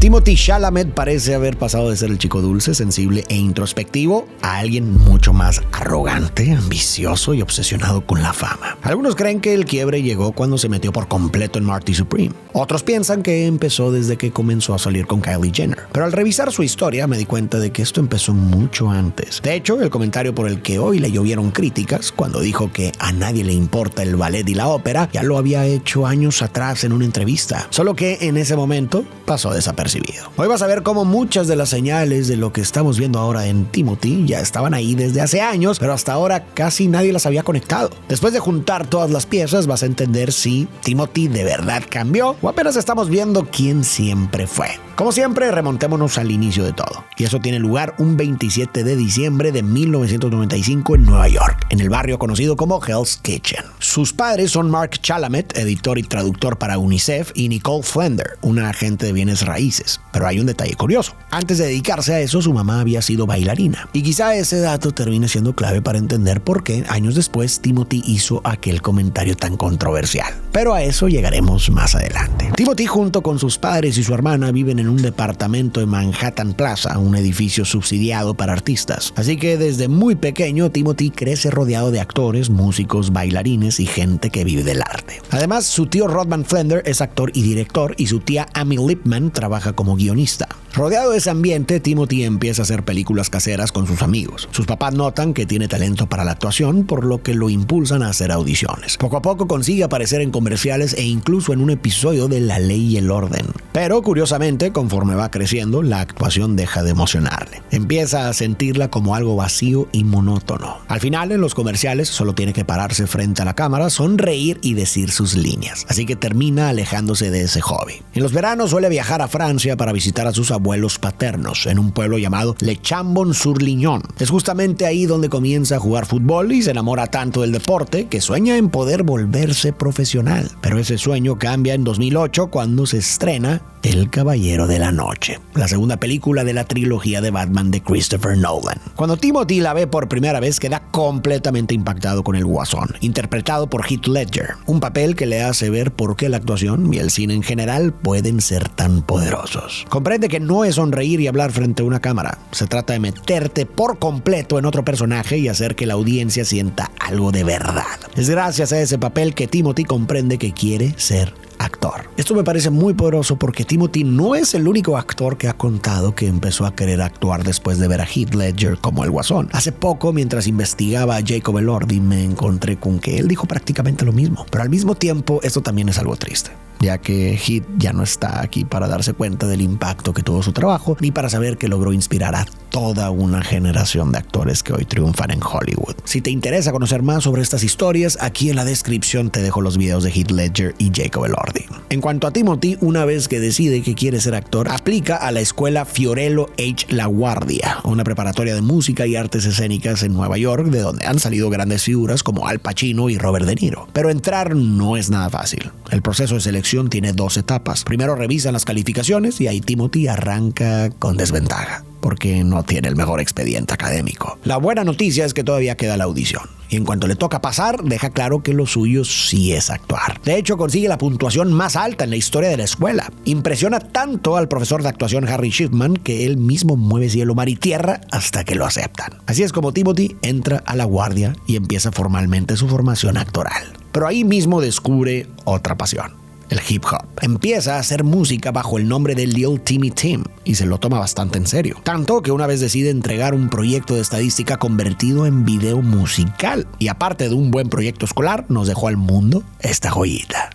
Timothée Chalamet parece haber pasado de ser el chico dulce, sensible e introspectivo a alguien mucho más arrogante, ambicioso y obsesionado con la fama. Algunos creen que el quiebre llegó cuando se metió por completo en Marty Supreme. Otros piensan que empezó desde que comenzó a salir con Kylie Jenner. Pero al revisar su historia me di cuenta de que esto empezó mucho antes. De hecho, el comentario por el que hoy le llovieron críticas, cuando dijo que a nadie le importa el ballet y la ópera, ya lo había hecho años atrás en una entrevista. Solo que en ese momento pasó desapercibido. Hoy vas a ver cómo muchas de las señales de lo que estamos viendo ahora en Timothée ya estaban ahí desde hace años, pero hasta ahora casi nadie las había conectado. Después de juntar todas las piezas vas a entender si Timothée de verdad cambió o apenas estamos viendo quién siempre fue. Como siempre, remontémonos al inicio de todo. Y eso tiene lugar un 27 de diciembre de 1995 en Nueva York, en el barrio conocido como Hell's Kitchen. Sus padres son Mark Chalamet, editor y traductor para UNICEF, y Nicole Flender, una agente de bienes raíces. Pero hay un detalle curioso. Antes de dedicarse a eso, su mamá había sido bailarina. Y quizá ese dato termine siendo clave para entender por qué, años después, Timothée hizo aquel comentario tan controversial. Pero a eso llegaremos más adelante. Timothée, junto con sus padres y su hermana, viven en un departamento de Manhattan Plaza, un edificio subsidiado para artistas. Así que desde muy pequeño, Timothée crece rodeado de actores, músicos, bailarines y gente que vive del arte. Además, su tío Rodman Flender es actor y director, y su tía Amy Lipman trabaja como guionista. Rodeado de ese ambiente, Timothée empieza a hacer películas caseras con sus amigos. Sus papás notan que tiene talento para la actuación, por lo que lo impulsan a hacer audiciones. Poco a poco consigue aparecer en comerciales e incluso en un episodio de La Ley y el Orden. Pero, curiosamente, conforme va creciendo, la actuación deja de emocionarle. Empieza a sentirla como algo vacío y monótono. Al final, en los comerciales, solo tiene que pararse frente a la cámara, sonreír y decir sus líneas. Así que termina alejándose de ese hobby. En los veranos suele viajar a Francia para visitar a sus abuelos paternos, en un pueblo llamado Le Chambon-sur-Lignon. Es justamente ahí donde comienza a jugar fútbol y se enamora tanto del deporte que sueña en poder volverse profesional. Pero ese sueño cambia en 2008 cuando se estrena El Caballero de la Noche, la segunda película de la trilogía de Batman de Christopher Nolan. Cuando Timothée la ve por primera vez, queda completamente impactado con el Guasón, interpretado por Heath Ledger, un papel que le hace ver por qué la actuación y el cine en general pueden ser tan poderosos. Comprende que no es sonreír y hablar frente a una cámara, se trata de meterte por completo en otro personaje y hacer que la audiencia sienta algo de verdad. Es gracias a ese papel que Timothée comprende que quiere ser actor. Esto me parece muy poderoso porque Timothée no es el único actor que ha contado que empezó a querer actuar después de ver a Heath Ledger como el Guasón. Hace poco, mientras investigaba a Jacob Elordi, me encontré con que él dijo prácticamente lo mismo. Pero al mismo tiempo, esto también es algo triste, ya que Heath ya no está aquí para darse cuenta del impacto que tuvo su trabajo, ni para saber que logró inspirar a toda una generación de actores que hoy triunfan en Hollywood. Si te interesa conocer más sobre estas historias, aquí en la descripción te dejo los videos de Heath Ledger y Jacob Elordi. En cuanto a Timothée, una vez que decide que quiere ser actor, aplica a la escuela Fiorello H. LaGuardia, una preparatoria de música y artes escénicas en Nueva York, de donde han salido grandes figuras como Al Pacino y Robert De Niro. Pero entrar no es nada fácil. El proceso de selección tiene 2 etapas. Primero revisan las calificaciones y ahí Timothée arranca con desventaja, porque no tiene el mejor expediente académico. La buena noticia es que todavía queda la audición, y en cuanto le toca pasar, deja claro que lo suyo sí es actuar. De hecho, consigue la puntuación más alta en la historia de la escuela. Impresiona tanto al profesor de actuación Harry Shipman que él mismo mueve cielo, mar y tierra hasta que lo aceptan. Así es como Timothée entra a la Guardia y empieza formalmente su formación actoral. Pero ahí mismo descubre otra pasión: el hip hop. Empieza a hacer música bajo el nombre de Lil Timmy Tim y se lo toma bastante en serio. Tanto que una vez decide entregar un proyecto de estadística convertido en video musical. Y aparte de un buen proyecto escolar, nos dejó al mundo esta joyita.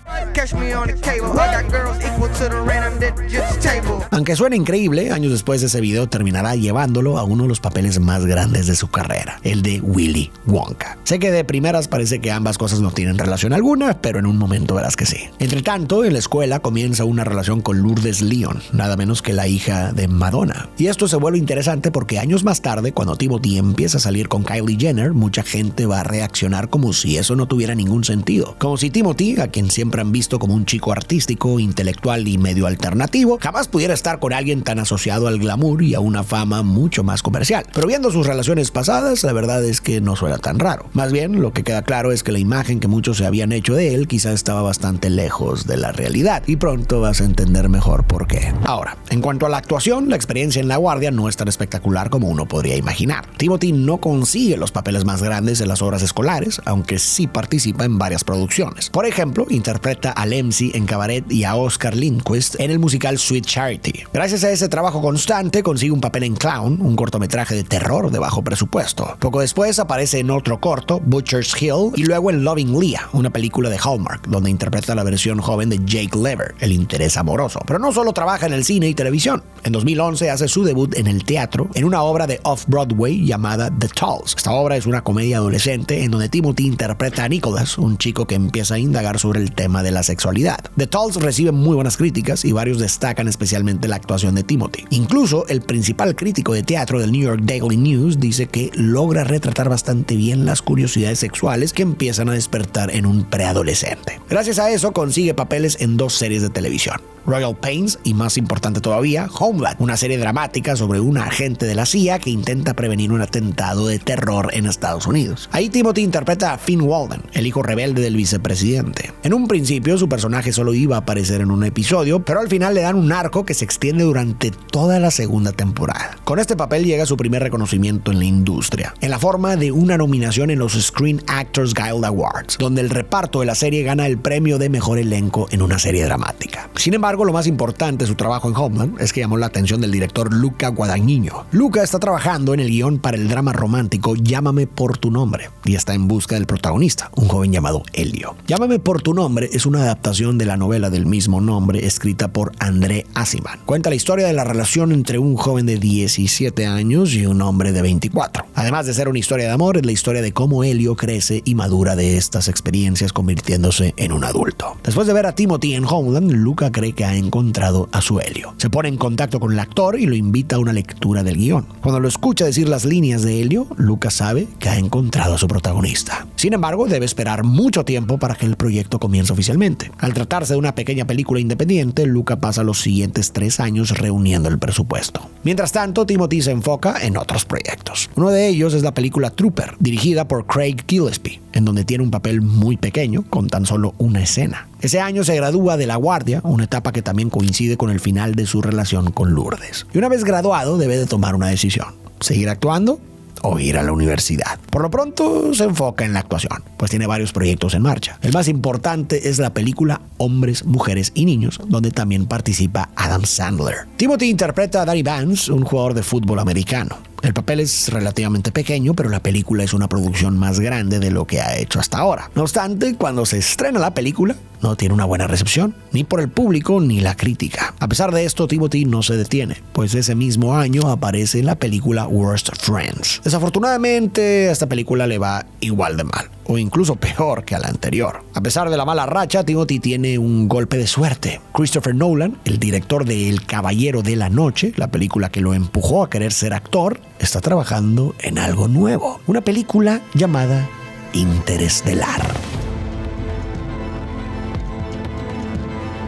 Aunque suena increíble, años después ese video terminará llevándolo a uno de los papeles más grandes de su carrera, el de Willy Wonka. Sé que de primeras parece que ambas cosas no tienen relación alguna, pero en un momento verás que sí. Entre tanto, en la escuela comienza una relación con Lourdes Lyon, nada menos que la hija de Madonna. Y esto se vuelve interesante porque años más tarde, cuando Timothée empieza a salir con Kylie Jenner, mucha gente va a reaccionar como si eso no tuviera ningún sentido. Como si Timothée, a quien siempre han visto como un chico artístico, intelectual y medio alternativo, jamás pudiera estar estar con alguien tan asociado al glamour y a una fama mucho más comercial. Pero viendo sus relaciones pasadas, la verdad es que no suena tan raro. Más bien, lo que queda claro es que la imagen que muchos se habían hecho de él quizá estaba bastante lejos de la realidad, y pronto vas a entender mejor por qué. Ahora, en cuanto a la actuación, la experiencia en La Guardia no es tan espectacular como uno podría imaginar. Timothy no consigue los papeles más grandes en las obras escolares, aunque sí participa en varias producciones. Por ejemplo, interpreta a Lemsey en Cabaret y a Oscar Lindquist en el musical Sweet Charity. Gracias a ese trabajo constante, consigue un papel en Clown, un cortometraje de terror de bajo presupuesto. Poco después aparece en otro corto, Butcher's Hill, y luego en Loving Leah, una película de Hallmark, donde interpreta la versión joven de Jake Lever, el interés amoroso. Pero no solo trabaja en el cine y televisión. En 2011 hace su debut en el teatro, en una obra de Off-Broadway llamada The Tulls. Esta obra es una comedia adolescente en donde Timothy interpreta a Nicholas, un chico que empieza a indagar sobre el tema de la sexualidad. The Tulls recibe muy buenas críticas y varios destacan especialmente la actuación de Timothy. Incluso el principal crítico de teatro del New York Daily News dice que logra retratar bastante bien las curiosidades sexuales que empiezan a despertar en un preadolescente. Gracias a eso consigue papeles en 2 series de televisión: Royal Pains y, más importante todavía, Homeland, una serie dramática sobre un agente de la CIA que intenta prevenir un atentado de terror en Estados Unidos. Ahí Timothy interpreta a Finn Walden, el hijo rebelde del vicepresidente. En un principio su personaje solo iba a aparecer en un episodio, pero al final le dan un arco que se extiende durante toda la segunda temporada. Con este papel llega su primer reconocimiento en la industria, en la forma de una nominación en los Screen Actors Guild Awards, donde el reparto de la serie gana el premio de mejor elenco en una serie dramática. Sin embargo, lo más importante de su trabajo en Homeland es que llamó la atención del director Luca Guadagnino. Luca está trabajando en el guión para el drama romántico Llámame por tu nombre y está en busca del protagonista, un joven llamado Elio. Llámame por tu nombre es una adaptación de la novela del mismo nombre escrita por André Aciman. Cuenta la historia de la relación entre un joven de 17 años y un hombre de 24. Además de ser una historia de amor, es la historia de cómo Elio crece y madura de estas experiencias convirtiéndose en un adulto. Después de ver a Timothy en Homeland, Luca cree que ha encontrado a su Elio. Se pone en contacto con el actor y lo invita a una lectura del guión. Cuando lo escucha decir las líneas de Elio, Luca sabe que ha encontrado a su protagonista. Sin embargo, debe esperar mucho tiempo para que el proyecto comience oficialmente. Al tratarse de una pequeña película independiente, Luca pasa los siguientes 3 años reuniendo el presupuesto. Mientras tanto, Timothy se enfoca en otros proyectos. Uno de ellos es la película Trooper, dirigida por Craig Gillespie, en donde tiene un papel muy pequeño, con tan solo una escena. Ese año se gradúa de La Guardia, una etapa que también coincide con el final de su relación con Lourdes. Y una vez graduado, debe de tomar una decisión: seguir actuando o ir a la universidad. Por lo pronto se enfoca en la actuación, pues tiene varios proyectos en marcha. El más importante es la película Hombres, Mujeres y Niños, donde también participa Adam Sandler. Timothy interpreta a Danny Vance, un jugador de fútbol americano. El papel es relativamente pequeño, pero la película es una producción más grande de lo que ha hecho hasta ahora. No obstante, cuando se estrena la película, no tiene una buena recepción, ni por el público ni la crítica. A pesar de esto, Timothy no se detiene, pues ese mismo año aparece en la película Worst Friends. Desafortunadamente, a esta película le va igual de mal, o incluso peor que a la anterior. A pesar de la mala racha, Timothy tiene un golpe de suerte. Christopher Nolan, el director de El Caballero de la Noche, la película que lo empujó a querer ser actor, está trabajando en algo nuevo, una película llamada Interestelar.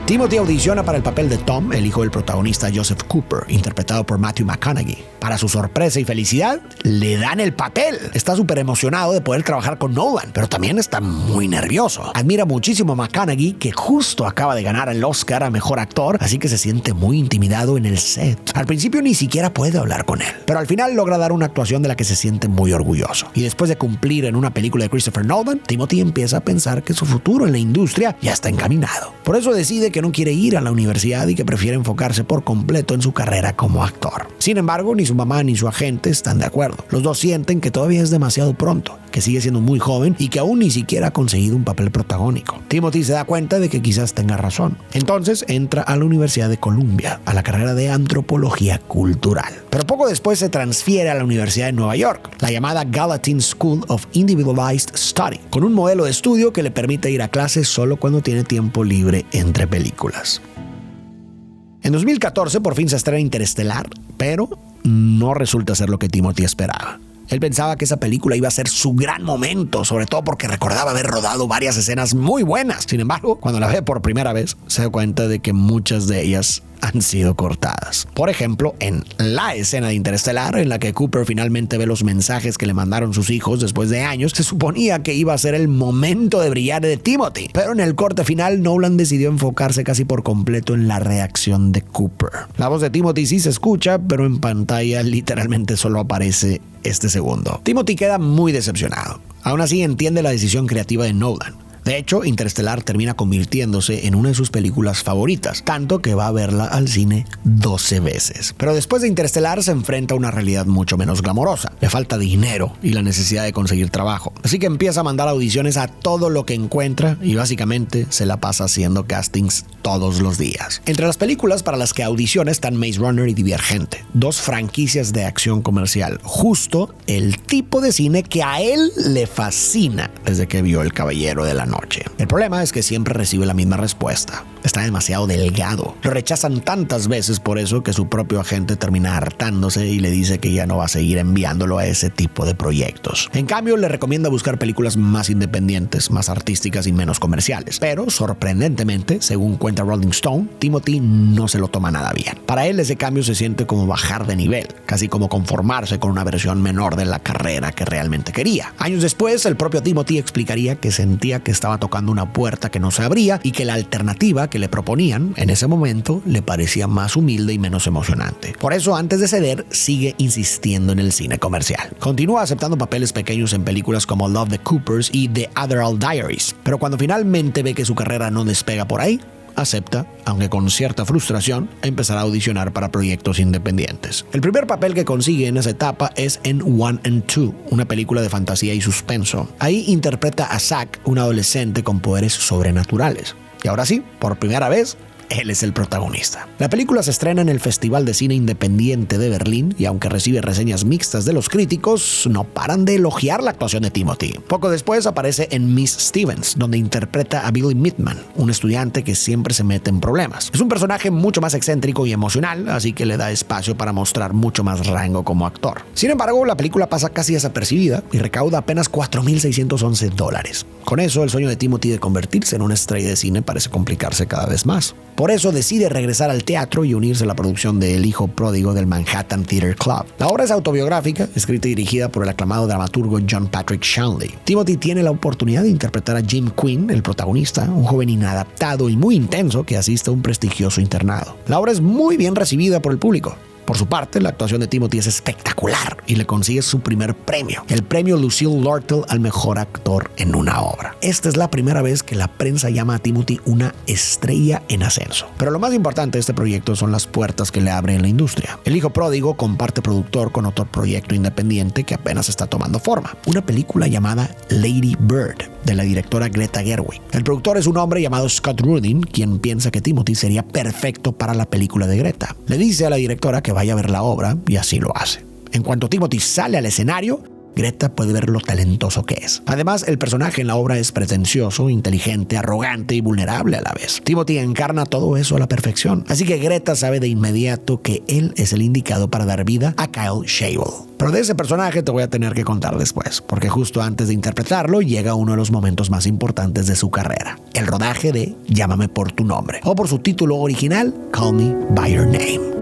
Timothy audiciona para el papel de Tom, el hijo del protagonista Joseph Cooper, interpretado por Matthew McConaughey. Para su sorpresa y felicidad, le dan el papel. Está súper emocionado de poder trabajar con Nolan, pero también está muy nervioso. Admira muchísimo a McConaughey, que justo acaba de ganar el Oscar a Mejor Actor, así que se siente muy intimidado en el set. Al principio ni siquiera puede hablar con él, pero al final logra dar una actuación de la que se siente muy orgulloso. Y después de cumplir en una película de Christopher Nolan, Timothy empieza a pensar que su futuro en la industria ya está encaminado. Por eso decide que no quiere ir a la universidad y que prefiere enfocarse por completo en su carrera como actor. Sin embargo, ni su mamá ni su agente están de acuerdo. Los dos sienten que todavía es demasiado pronto, que sigue siendo muy joven y que aún ni siquiera ha conseguido un papel protagónico. Timothy se da cuenta de que quizás tenga razón. Entonces entra a la Universidad de Columbia, a la carrera de Antropología Cultural. Pero poco después se transfiere a la Universidad de Nueva York, la llamada Gallatin School of Individualized Study, con un modelo de estudio que le permite ir a clases solo cuando tiene tiempo libre entre películas. En 2014 por fin se estrena Interestelar, pero no resulta ser lo que Timothy esperaba. Él pensaba que esa película iba a ser su gran momento, sobre todo porque recordaba haber rodado varias escenas muy buenas. Sin embargo, cuando la ve por primera vez, se da cuenta de que muchas de ellas han sido cortadas. Por ejemplo, en la escena de Interestelar, en la que Cooper finalmente ve los mensajes que le mandaron sus hijos después de años, se suponía que iba a ser el momento de brillar de Timothy. Pero en el corte final, Nolan decidió enfocarse casi por completo en la reacción de Cooper. La voz de Timothy sí se escucha, pero en pantalla literalmente solo aparece este segundo. Timothy queda muy decepcionado. Aún así entiende la decisión creativa de Nolan. De hecho, Interestelar termina convirtiéndose en una de sus películas favoritas, tanto que va a verla al cine 12 veces. Pero después de Interestelar se enfrenta a una realidad mucho menos glamorosa. Le falta dinero y la necesidad de conseguir trabajo. Así que empieza a mandar audiciones a todo lo que encuentra y básicamente se la pasa haciendo castings todos los días. Entre las películas para las que audiciona están Maze Runner y Divergente, dos franquicias de acción comercial, justo el tipo de cine que a él le fascina desde que vio El Caballero de la Noche. El problema es que siempre recibe la misma respuesta. Está demasiado delgado. Lo rechazan tantas veces por eso que su propio agente termina hartándose y le dice que ya no va a seguir enviándolo a ese tipo de proyectos. En cambio, le recomienda buscar películas más independientes, más artísticas y menos comerciales. Pero, sorprendentemente, según cuenta Rolling Stone, Timothy no se lo toma nada bien. Para él, ese cambio se siente como bajar de nivel, casi como conformarse con una versión menor de la carrera que realmente quería. Años después, el propio Timothy explicaría que sentía que estaba tocando una puerta que no se abría y que la alternativa que le proponían en ese momento le parecía más humilde y menos emocionante. Por eso, antes de ceder, sigue insistiendo en el cine comercial. Continúa aceptando papeles pequeños en películas como Love the Coopers y The Adderall Diaries, pero cuando finalmente ve que su carrera no despega por ahí, acepta, aunque con cierta frustración, empezar a audicionar para proyectos independientes. El primer papel que consigue en esa etapa es en One and Two, una película de fantasía y suspenso. Ahí interpreta a Zack, un adolescente con poderes sobrenaturales. Y ahora sí, por primera vez, él es el protagonista. La película se estrena en el Festival de Cine Independiente de Berlín y aunque recibe reseñas mixtas de los críticos, no paran de elogiar la actuación de Timothy. Poco después aparece en Miss Stevens, donde interpreta a Billy Midman, un estudiante que siempre se mete en problemas. Es un personaje mucho más excéntrico y emocional, así que le da espacio para mostrar mucho más rango como actor. Sin embargo, la película pasa casi desapercibida y recauda apenas $4,611. Con eso, el sueño de Timothy de convertirse en una estrella de cine parece complicarse cada vez más. Por eso decide regresar al teatro y unirse a la producción de El hijo pródigo del Manhattan Theatre Club. La obra es autobiográfica, escrita y dirigida por el aclamado dramaturgo John Patrick Shanley. Timothy tiene la oportunidad de interpretar a Jim Quinn, el protagonista, un joven inadaptado y muy intenso que asiste a un prestigioso internado. La obra es muy bien recibida por el público. Por su parte, la actuación de Timothy es espectacular y le consigue su primer premio, el premio Lucille Lortel al mejor actor en una obra. Esta es la primera vez que la prensa llama a Timothy una estrella en ascenso. Pero lo más importante de este proyecto son las puertas que le abre en la industria. El hijo pródigo comparte productor con otro proyecto independiente que apenas está tomando forma, una película llamada Lady Bird, de la directora Greta Gerwig. El productor es un hombre llamado Scott Rudin, quien piensa que Timothy sería perfecto para la película de Greta. Le dice a la directora que vaya a ver la obra y así lo hace. En cuanto Timothy sale al escenario, Greta puede ver lo talentoso que es. Además, el personaje en la obra es pretencioso, inteligente, arrogante y vulnerable a la vez. Timothy encarna todo eso a la perfección. Así que Greta sabe de inmediato que él es el indicado para dar vida a Kyle Shabel. Pero de ese personaje te voy a tener que contar después, porque justo antes de interpretarlo llega uno de los momentos más importantes de su carrera, el rodaje de Llámame por tu nombre, o por su título original, Call Me by Your Name.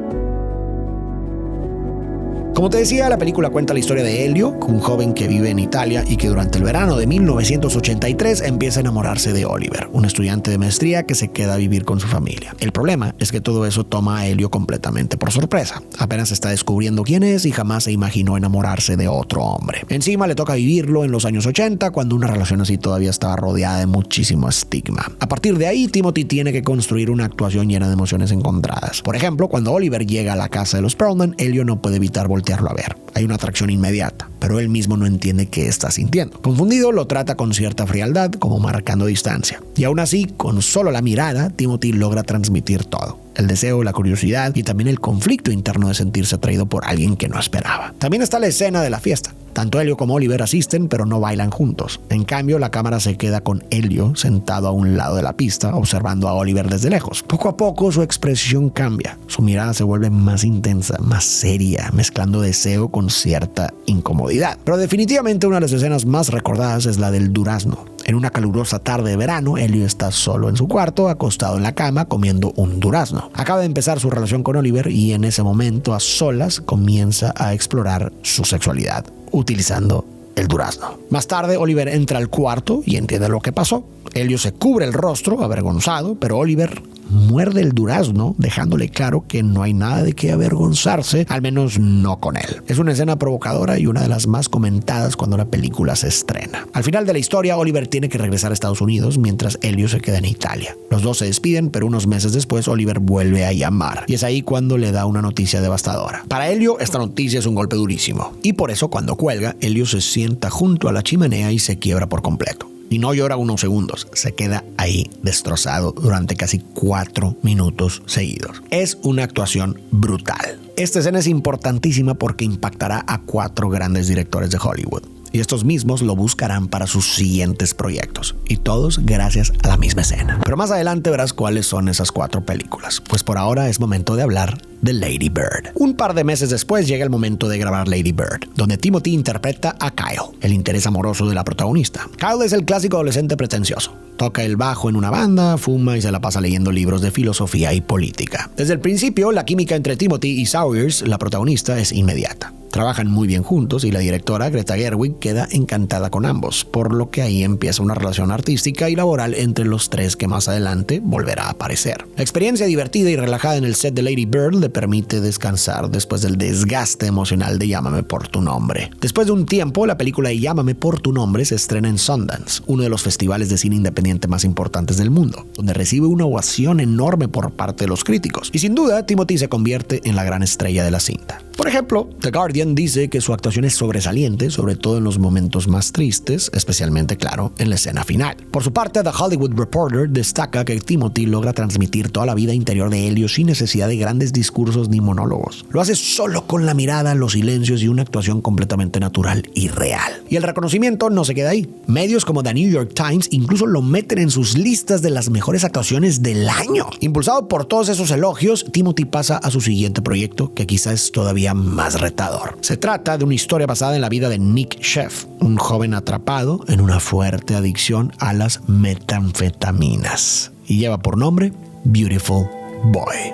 Como te decía, la película cuenta la historia de Elio, un joven que vive en Italia y que durante el verano de 1983 empieza a enamorarse de Oliver, un estudiante de maestría que se queda a vivir con su familia. El problema es que todo eso toma a Elio completamente por sorpresa. Apenas está descubriendo quién es y jamás se imaginó enamorarse de otro hombre. Encima le toca vivirlo en los años 80, cuando una relación así todavía estaba rodeada de muchísimo estigma. A partir de ahí, Timothy tiene que construir una actuación llena de emociones encontradas. Por ejemplo, cuando Oliver llega a la casa de los Perlman, Elio no puede evitar voltearlo a ver. Hay una atracción inmediata, pero él mismo no entiende qué está sintiendo. Confundido, lo trata con cierta frialdad, como marcando distancia. Y aún así, con solo la mirada, Timothy logra transmitir todo. El deseo, la curiosidad y también el conflicto interno de sentirse atraído por alguien que no esperaba. También está la escena de la fiesta. Tanto Elio como Oliver asisten, pero no bailan juntos. En cambio, la cámara se queda con Elio sentado a un lado de la pista, observando a Oliver desde lejos. Poco a poco, su expresión cambia. Su mirada se vuelve más intensa, más seria, mezclando deseo con cierta incomodidad. Pero definitivamente una de las escenas más recordadas es la del durazno. En una calurosa tarde de verano, Elliot está solo en su cuarto, acostado en la cama, comiendo un durazno. Acaba de empezar su relación con Oliver y en ese momento, a solas, comienza a explorar su sexualidad, utilizando el durazno. Más tarde, Oliver entra al cuarto y entiende lo que pasó. Elliot se cubre el rostro, avergonzado, pero Oliver muerde el durazno, dejándole claro que no hay nada de qué avergonzarse, al menos no con él. Es una escena provocadora y una de las más comentadas cuando la película se estrena. Al final de la historia, Oliver tiene que regresar a Estados Unidos mientras Elliot se queda en Italia. Los dos se despiden, pero unos meses después Oliver vuelve a llamar y es ahí cuando le da una noticia devastadora. Para Elliot, esta noticia es un golpe durísimo y por eso cuando cuelga, Elliot se sienta junto a la chimenea y se quiebra por completo. Y no llora unos segundos, se queda ahí destrozado durante casi 4 minutos seguidos. Es una actuación brutal. Esta escena es importantísima porque impactará a 4 grandes directores de Hollywood. Y estos mismos lo buscarán para sus siguientes proyectos. Y todos gracias a la misma escena. Pero más adelante verás cuáles son esas 4 películas. Pues por ahora es momento de hablar de Lady Bird. Un par de meses después llega el momento de grabar Lady Bird, donde Timothy interpreta a Kyle, el interés amoroso de la protagonista. Kyle es el clásico adolescente pretencioso. Toca el bajo en una banda, fuma y se la pasa leyendo libros de filosofía y política. Desde el principio, la química entre Timothy y Sawyers, la protagonista, es inmediata. Trabajan muy bien juntos y la directora Greta Gerwig queda encantada con ambos, por lo que ahí empieza una relación artística y laboral entre los 3 que más adelante volverá a aparecer. La experiencia divertida y relajada en el set de Lady Bird le permite descansar después del desgaste emocional de Llámame por tu nombre. Después de un tiempo, la película Llámame por tu nombre se estrena en Sundance, uno de los festivales de cine independiente más importantes del mundo, donde recibe una ovación enorme por parte de los críticos. Y sin duda, Timothy se convierte en la gran estrella de la cinta. Por ejemplo, The Guardian dice que su actuación es sobresaliente, sobre todo en los momentos más tristes, especialmente, claro, en la escena final. Por su parte, The Hollywood Reporter destaca que Timothy logra transmitir toda la vida interior de Elliot sin necesidad de grandes discursos ni monólogos. Lo hace solo con la mirada, los silencios y una actuación completamente natural y real. Y el reconocimiento no se queda ahí. Medios como The New York Times incluso lo meten en sus listas de las mejores actuaciones del año. Impulsado por todos esos elogios, Timothy pasa a su siguiente proyecto, que quizás es todavía más retador. Se trata de una historia basada en la vida de Nick Sheff, un joven atrapado en una fuerte adicción a las metanfetaminas, y lleva por nombre Beautiful Boy.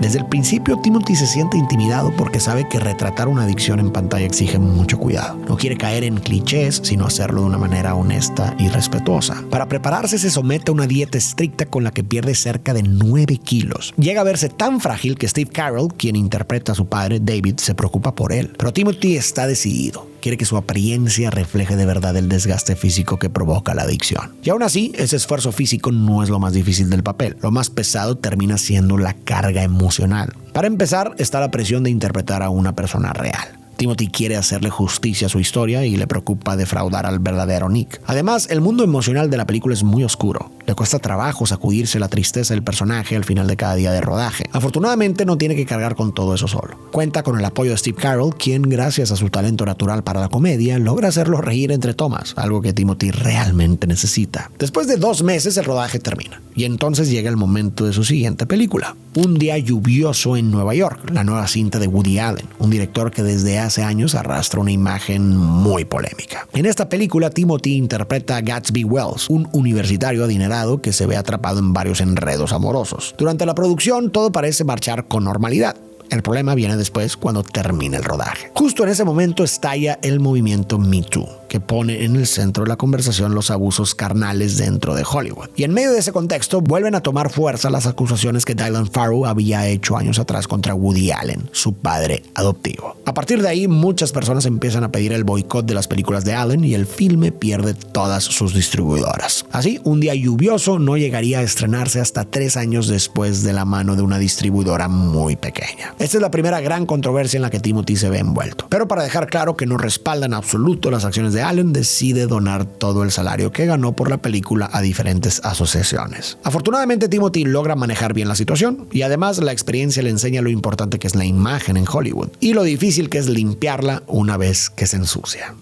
Desde el principio, Timothy se siente intimidado porque sabe que retratar una adicción en pantalla exige mucho cuidado. No quiere caer en clichés, sino hacerlo de una manera honesta y respetuosa. Para prepararse, se somete a una dieta estricta con la que pierde cerca de 9 kilos. Llega a verse tan frágil que Steve Carell, quien interpreta a su padre, David, se preocupa por él. Pero Timothy está decidido. Quiere que su apariencia refleje de verdad el desgaste físico que provoca la adicción. Y aún así, ese esfuerzo físico no es lo más difícil del papel. Lo más pesado termina siendo la carga emocional. Para empezar, está la presión de interpretar a una persona real. Timothy quiere hacerle justicia a su historia y le preocupa defraudar al verdadero Nick. Además, el mundo emocional de la película es muy oscuro. Le cuesta trabajo sacudirse la tristeza del personaje al final de cada día de rodaje. Afortunadamente, no tiene que cargar con todo eso solo. Cuenta con el apoyo de Steve Carell, quien, gracias a su talento natural para la comedia, logra hacerlo reír entre tomas, algo que Timothy realmente necesita. Después de 2 meses, el rodaje termina. Y entonces llega el momento de su siguiente película. Un día lluvioso en Nueva York, la nueva cinta de Woody Allen, un director que desde hace años arrastra una imagen muy polémica. En esta película, Timothy interpreta a Gatsby Wells, un universitario adinerado que se ve atrapado en varios enredos amorosos. Durante la producción, todo parece marchar con normalidad. El problema viene después, cuando termina el rodaje. Justo en ese momento estalla el movimiento Me Too, que pone en el centro de la conversación los abusos carnales dentro de Hollywood. Y en medio de ese contexto, vuelven a tomar fuerza las acusaciones que Dylan Farrow había hecho años atrás contra Woody Allen, su padre adoptivo. A partir de ahí, muchas personas empiezan a pedir el boicot de las películas de Allen y el filme pierde todas sus distribuidoras. Así, Un día lluvioso no llegaría a estrenarse hasta 3 años después de la mano de una distribuidora muy pequeña. Esta es la primera gran controversia en la que Timothy se ve envuelto. Pero para dejar claro que no respalda en absoluto las acciones de Allen, decide donar todo el salario que ganó por la película a diferentes asociaciones. Afortunadamente, Timothy logra manejar bien la situación y además la experiencia le enseña lo importante que es la imagen en Hollywood y lo difícil que es limpiarla una vez que se ensucia.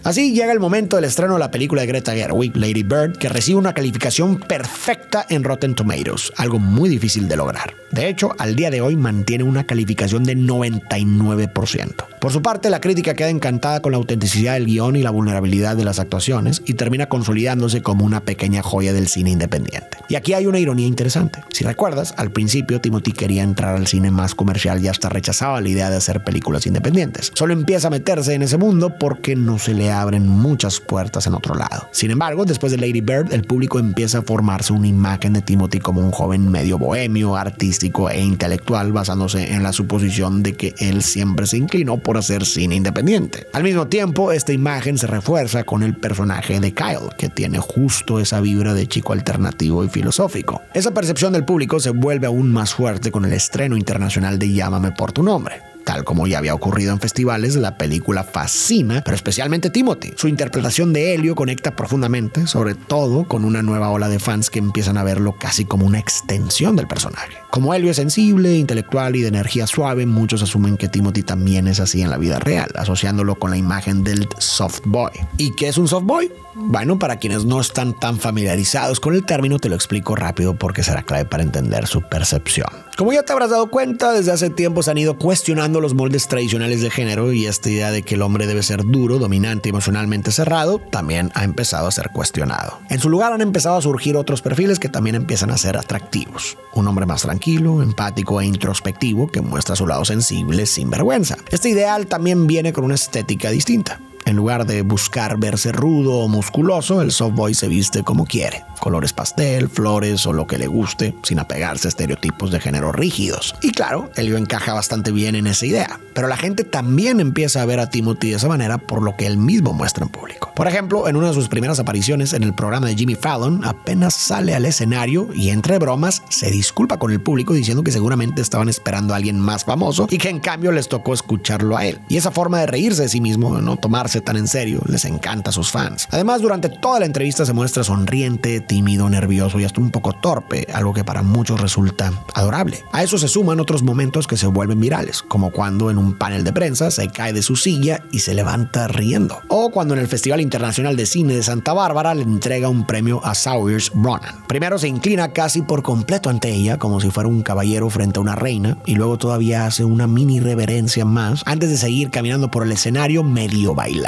Así llega el momento del estreno de la película de Greta Gerwig, Lady Bird, que recibe una calificación perfecta en Rotten Tomatoes, algo muy difícil de lograr. De hecho, al día de hoy mantiene una calificación de 99%. Por su parte, la crítica queda encantada con la autenticidad del guión y la vulnerabilidad de las actuaciones y termina consolidándose como una pequeña joya del cine independiente. Y aquí hay una ironía interesante. Si recuerdas, al principio Timothy quería entrar al cine más comercial y hasta rechazaba la idea de hacer películas independientes. Solo empieza a meterse en ese mundo porque no se le abren muchas puertas en otro lado. Sin embargo, después de Lady Bird, el público empieza a formarse una imagen de Timothy como un joven medio bohemio, artístico e intelectual, basándose en la suposición de que él siempre se inclinó por hacer cine independiente. Al mismo tiempo, esta imagen se refuerza con el personaje de Kyle, que tiene justo esa vibra de chico alternativo y filosófico. Esa percepción del público se vuelve aún más fuerte con el estreno internacional de Llámame por tu nombre. Tal como ya había ocurrido en festivales, la película fascina, pero especialmente Timothy. Su interpretación de Helio conecta profundamente, sobre todo con una nueva ola de fans que empiezan a verlo casi como una extensión del personaje. Como Helio es sensible, intelectual y de energía suave, muchos asumen que Timothy también es así en la vida real, asociándolo con la imagen del soft boy. ¿Y qué es un soft boy? Bueno, para quienes no están tan familiarizados con el término, te lo explico rápido porque será clave para entender su percepción. Como ya te habrás dado cuenta, desde hace tiempo se han ido cuestionando los moldes tradicionales de género y esta idea de que el hombre debe ser duro, dominante y emocionalmente cerrado también ha empezado a ser cuestionado. En su lugar han empezado a surgir otros perfiles que también empiezan a ser atractivos. Un hombre más tranquilo, empático e introspectivo que muestra su lado sensible sin vergüenza. Este ideal también viene con una estética distinta. En lugar de buscar verse rudo o musculoso, el softboy se viste como quiere. Colores pastel, flores o lo que le guste, sin apegarse a estereotipos de género rígidos. Y claro, Helio encaja bastante bien en esa idea. Pero la gente también empieza a ver a Timothy de esa manera por lo que él mismo muestra en público. Por ejemplo, en una de sus primeras apariciones en el programa de Jimmy Fallon, apenas sale al escenario y entre bromas se disculpa con el público diciendo que seguramente estaban esperando a alguien más famoso y que en cambio les tocó escucharlo a él. Y esa forma de reírse de sí mismo, de no tomarse tan en serio, les encanta a sus fans. Además, durante toda la entrevista se muestra sonriente, tímido, nervioso y hasta un poco torpe, algo que para muchos resulta adorable. A eso se suman otros momentos que se vuelven virales, como cuando en un panel de prensa se cae de su silla y se levanta riendo, o cuando en el Festival Internacional de Cine de Santa Bárbara le entrega un premio a Saoirse Ronan. Primero se inclina casi por completo ante ella, como si fuera un caballero frente a una reina, y luego todavía hace una mini reverencia más antes de seguir caminando por el escenario medio bailando.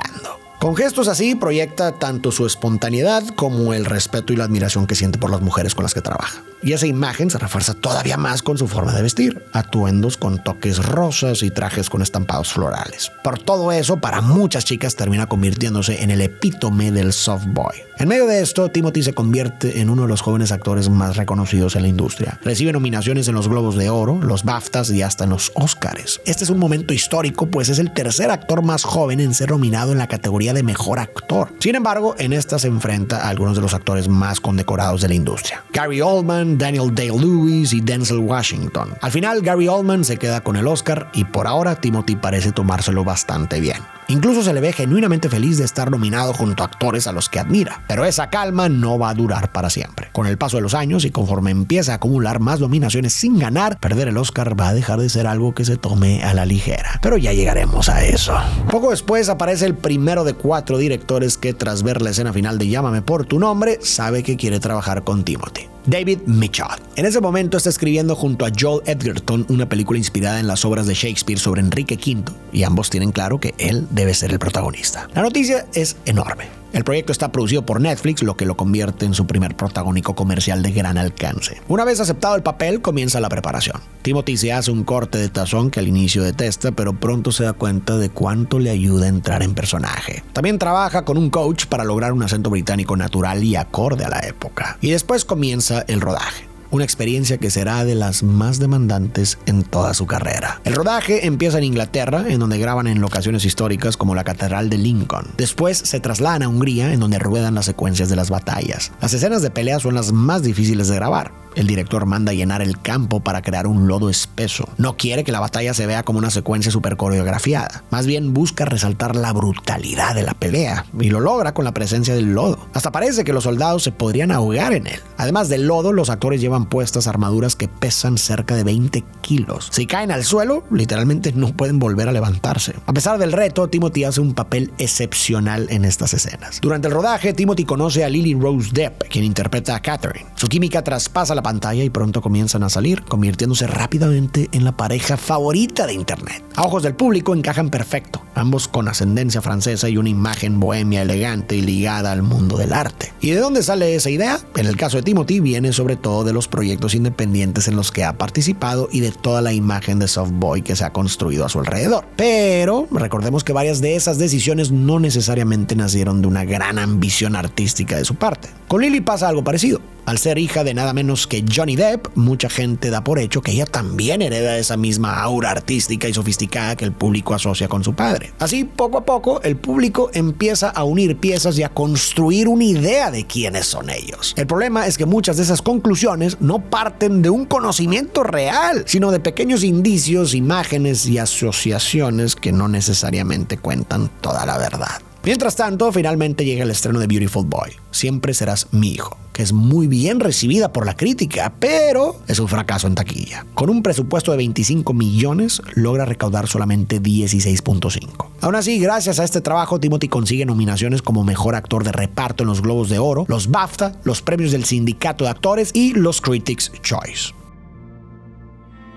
Con gestos así proyecta tanto su espontaneidad como el respeto y la admiración que siente por las mujeres con las que trabaja. Y esa imagen se refuerza todavía más con su forma de vestir, atuendos con toques rosas y trajes con estampados florales. Por todo eso, para muchas chicas termina convirtiéndose en el epítome del soft boy. En medio de esto, Timothy se convierte en uno de los jóvenes actores más reconocidos en la industria. Recibe nominaciones en los Globos de Oro, los BAFTAs y hasta en los Oscars. Este es un momento histórico, pues es el tercer actor más joven en ser nominado en la categoría de mejor actor. Sin embargo, en esta se enfrenta a algunos de los actores más condecorados de la industria: Gary Oldman, Daniel Day-Lewis y Denzel Washington. Al final, Gary Oldman se queda con el Oscar y por ahora Timothy parece tomárselo bastante bien. Incluso se le ve genuinamente feliz de estar nominado junto a actores a los que admira. Pero esa calma no va a durar para siempre. Con el paso de los años y conforme empieza a acumular más nominaciones sin ganar, perder el Oscar va a dejar de ser algo que se tome a la ligera. Pero ya llegaremos a eso. Poco después aparece el primero de 4 directores que, tras ver la escena final de Llámame por tu nombre, sabe que quiere trabajar con Timothy: David Mitchell. En ese momento está escribiendo junto a Joel Edgerton una película inspirada en las obras de Shakespeare sobre Enrique V, y ambos tienen claro que él debe ser el protagonista. La noticia es enorme. El proyecto está producido por Netflix, lo que lo convierte en su primer protagónico comercial de gran alcance. Una vez aceptado el papel, comienza la preparación. Timothy se hace un corte de tazón que al inicio detesta, pero pronto se da cuenta de cuánto le ayuda a entrar en personaje. También trabaja con un coach para lograr un acento británico natural y acorde a la época. Y después comienza el rodaje. Una experiencia que será de las más demandantes en toda su carrera. El rodaje empieza en Inglaterra, en donde graban en locaciones históricas como la Catedral de Lincoln. Después se trasladan a Hungría, en donde ruedan las secuencias de las batallas. Las escenas de pelea son las más difíciles de grabar. El director manda llenar el campo para crear un lodo espeso. No quiere que la batalla se vea como una secuencia súper coreografiada. Más bien busca resaltar la brutalidad de la pelea y lo logra con la presencia del lodo. Hasta parece que los soldados se podrían ahogar en él. Además del lodo, los actores llevan puestas armaduras que pesan cerca de 20 kilos. Si caen al suelo, literalmente no pueden volver a levantarse. A pesar del reto, Timothy hace un papel excepcional en estas escenas. Durante el rodaje, Timothy conoce a Lily Rose Depp, quien interpreta a Catherine. Su química traspasa la pantalla y pronto comienzan a salir, convirtiéndose rápidamente en la pareja favorita de internet. A ojos del público encajan perfecto, ambos con ascendencia francesa y una imagen bohemia elegante y ligada al mundo del arte. ¿Y de dónde sale esa idea? En el caso de Timothy viene sobre todo de los proyectos independientes en los que ha participado y de toda la imagen de soft boy que se ha construido a su alrededor. Pero recordemos que varias de esas decisiones no necesariamente nacieron de una gran ambición artística de su parte. Con Lily pasa algo parecido. Al ser hija de nada menos que Johnny Depp, mucha gente da por hecho que ella también hereda esa misma aura artística y sofisticada que el público asocia con su padre. Así, poco a poco, el público empieza a unir piezas y a construir una idea de quiénes son ellos. El problema es que muchas de esas conclusiones no parten de un conocimiento real, sino de pequeños indicios, imágenes y asociaciones que no necesariamente cuentan toda la verdad. Mientras tanto, finalmente llega el estreno de Beautiful Boy, Siempre serás mi hijo, que es muy bien recibida por la crítica, pero es un fracaso en taquilla. Con un presupuesto de 25 millones, logra recaudar solamente 16.5. Aún así, gracias a este trabajo, Timothy consigue nominaciones como Mejor Actor de Reparto en los Globos de Oro, los BAFTA, los premios del Sindicato de Actores y los Critics' Choice.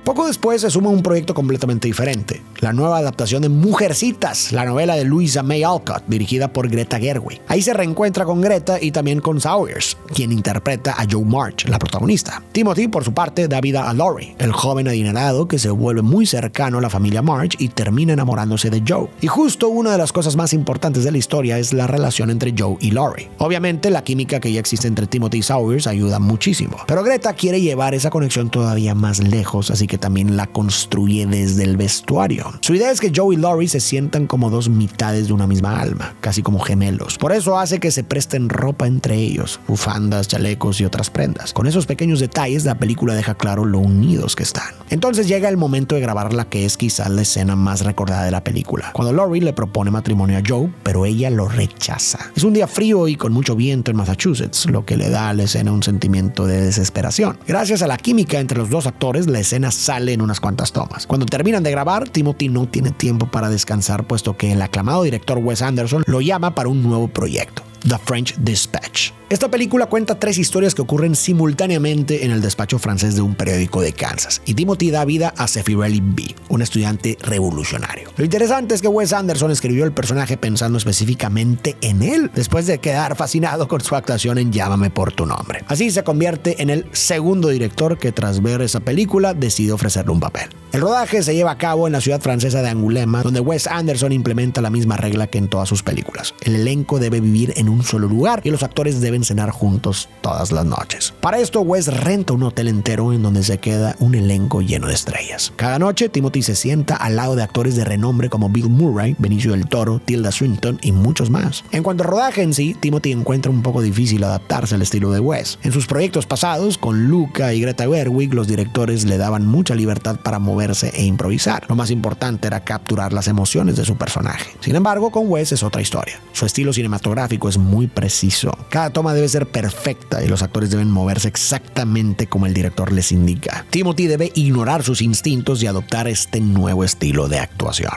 Poco después se suma un proyecto completamente diferente, la nueva adaptación de Mujercitas, la novela de Louisa May Alcott, dirigida por Greta Gerwig. Ahí se reencuentra con Greta y también con Sawyers, quien interpreta a Joe March, la protagonista. Timothy, por su parte, da vida a Laurie, el joven adinerado que se vuelve muy cercano a la familia March y termina enamorándose de Joe. Y justo una de las cosas más importantes de la historia es la relación entre Joe y Laurie. Obviamente, la química que ya existe entre Timothy y Sawyers ayuda muchísimo, pero Greta quiere llevar esa conexión todavía más lejos, así que también la construye desde el vestuario. Su idea es que Joe y Laurie se sientan como dos mitades de una misma alma, casi como gemelos. Por eso hace que se presten ropa entre ellos, bufandas, chalecos y otras prendas. Con esos pequeños detalles, la película deja claro lo unidos que están. Entonces llega el momento de grabar la que es quizás la escena más recordada de la película, cuando Laurie le propone matrimonio a Joe, pero ella lo rechaza. Es un día frío y con mucho viento en Massachusetts, lo que le da a la escena un sentimiento de desesperación. Gracias a la química entre los dos actores, la escena sale en unas cuantas tomas. Cuando terminan de grabar, Timothy no tiene tiempo para descansar, puesto que el aclamado director Wes Anderson lo llama para un nuevo proyecto, The French Dispatch. Esta película cuenta 3 historias que ocurren simultáneamente en el despacho francés de un periódico de Kansas, y Timothy da vida a Sefirelli B, un estudiante revolucionario. Lo interesante es que Wes Anderson escribió el personaje pensando específicamente en él, después de quedar fascinado con su actuación en Llámame por tu nombre. Así se convierte en el segundo director que, tras ver esa película, decide ofrecerle un papel. El rodaje se lleva a cabo en la ciudad francesa de Angoulême, donde Wes Anderson implementa la misma regla que en todas sus películas. El elenco debe vivir en un solo lugar y los actores deben cenar juntos todas las noches. Para esto, Wes renta un hotel entero en donde se queda un elenco lleno de estrellas. Cada noche, Timothy se sienta al lado de actores de renombre como Bill Murray, Benicio del Toro, Tilda Swinton y muchos más. En cuanto al rodaje en sí, Timothy encuentra un poco difícil adaptarse al estilo de Wes. En sus proyectos pasados, con Luca y Greta Gerwig, los directores le daban mucha libertad para moverse e improvisar. Lo más importante era capturar las emociones de su personaje. Sin embargo, con Wes es otra historia. Su estilo cinematográfico es muy preciso. Cada toma debe ser perfecta y los actores deben moverse exactamente como el director les indica. Timothy debe ignorar sus instintos y adoptar este nuevo estilo de actuación.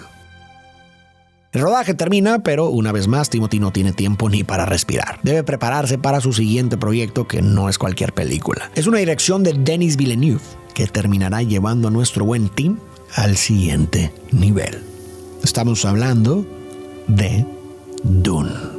El rodaje termina, pero una vez más Timothy no tiene tiempo ni para respirar. Debe prepararse para su siguiente proyecto, que no es cualquier película. Es una dirección de Denis Villeneuve, que terminará llevando a nuestro buen Tim al siguiente nivel. Estamos hablando de Dune.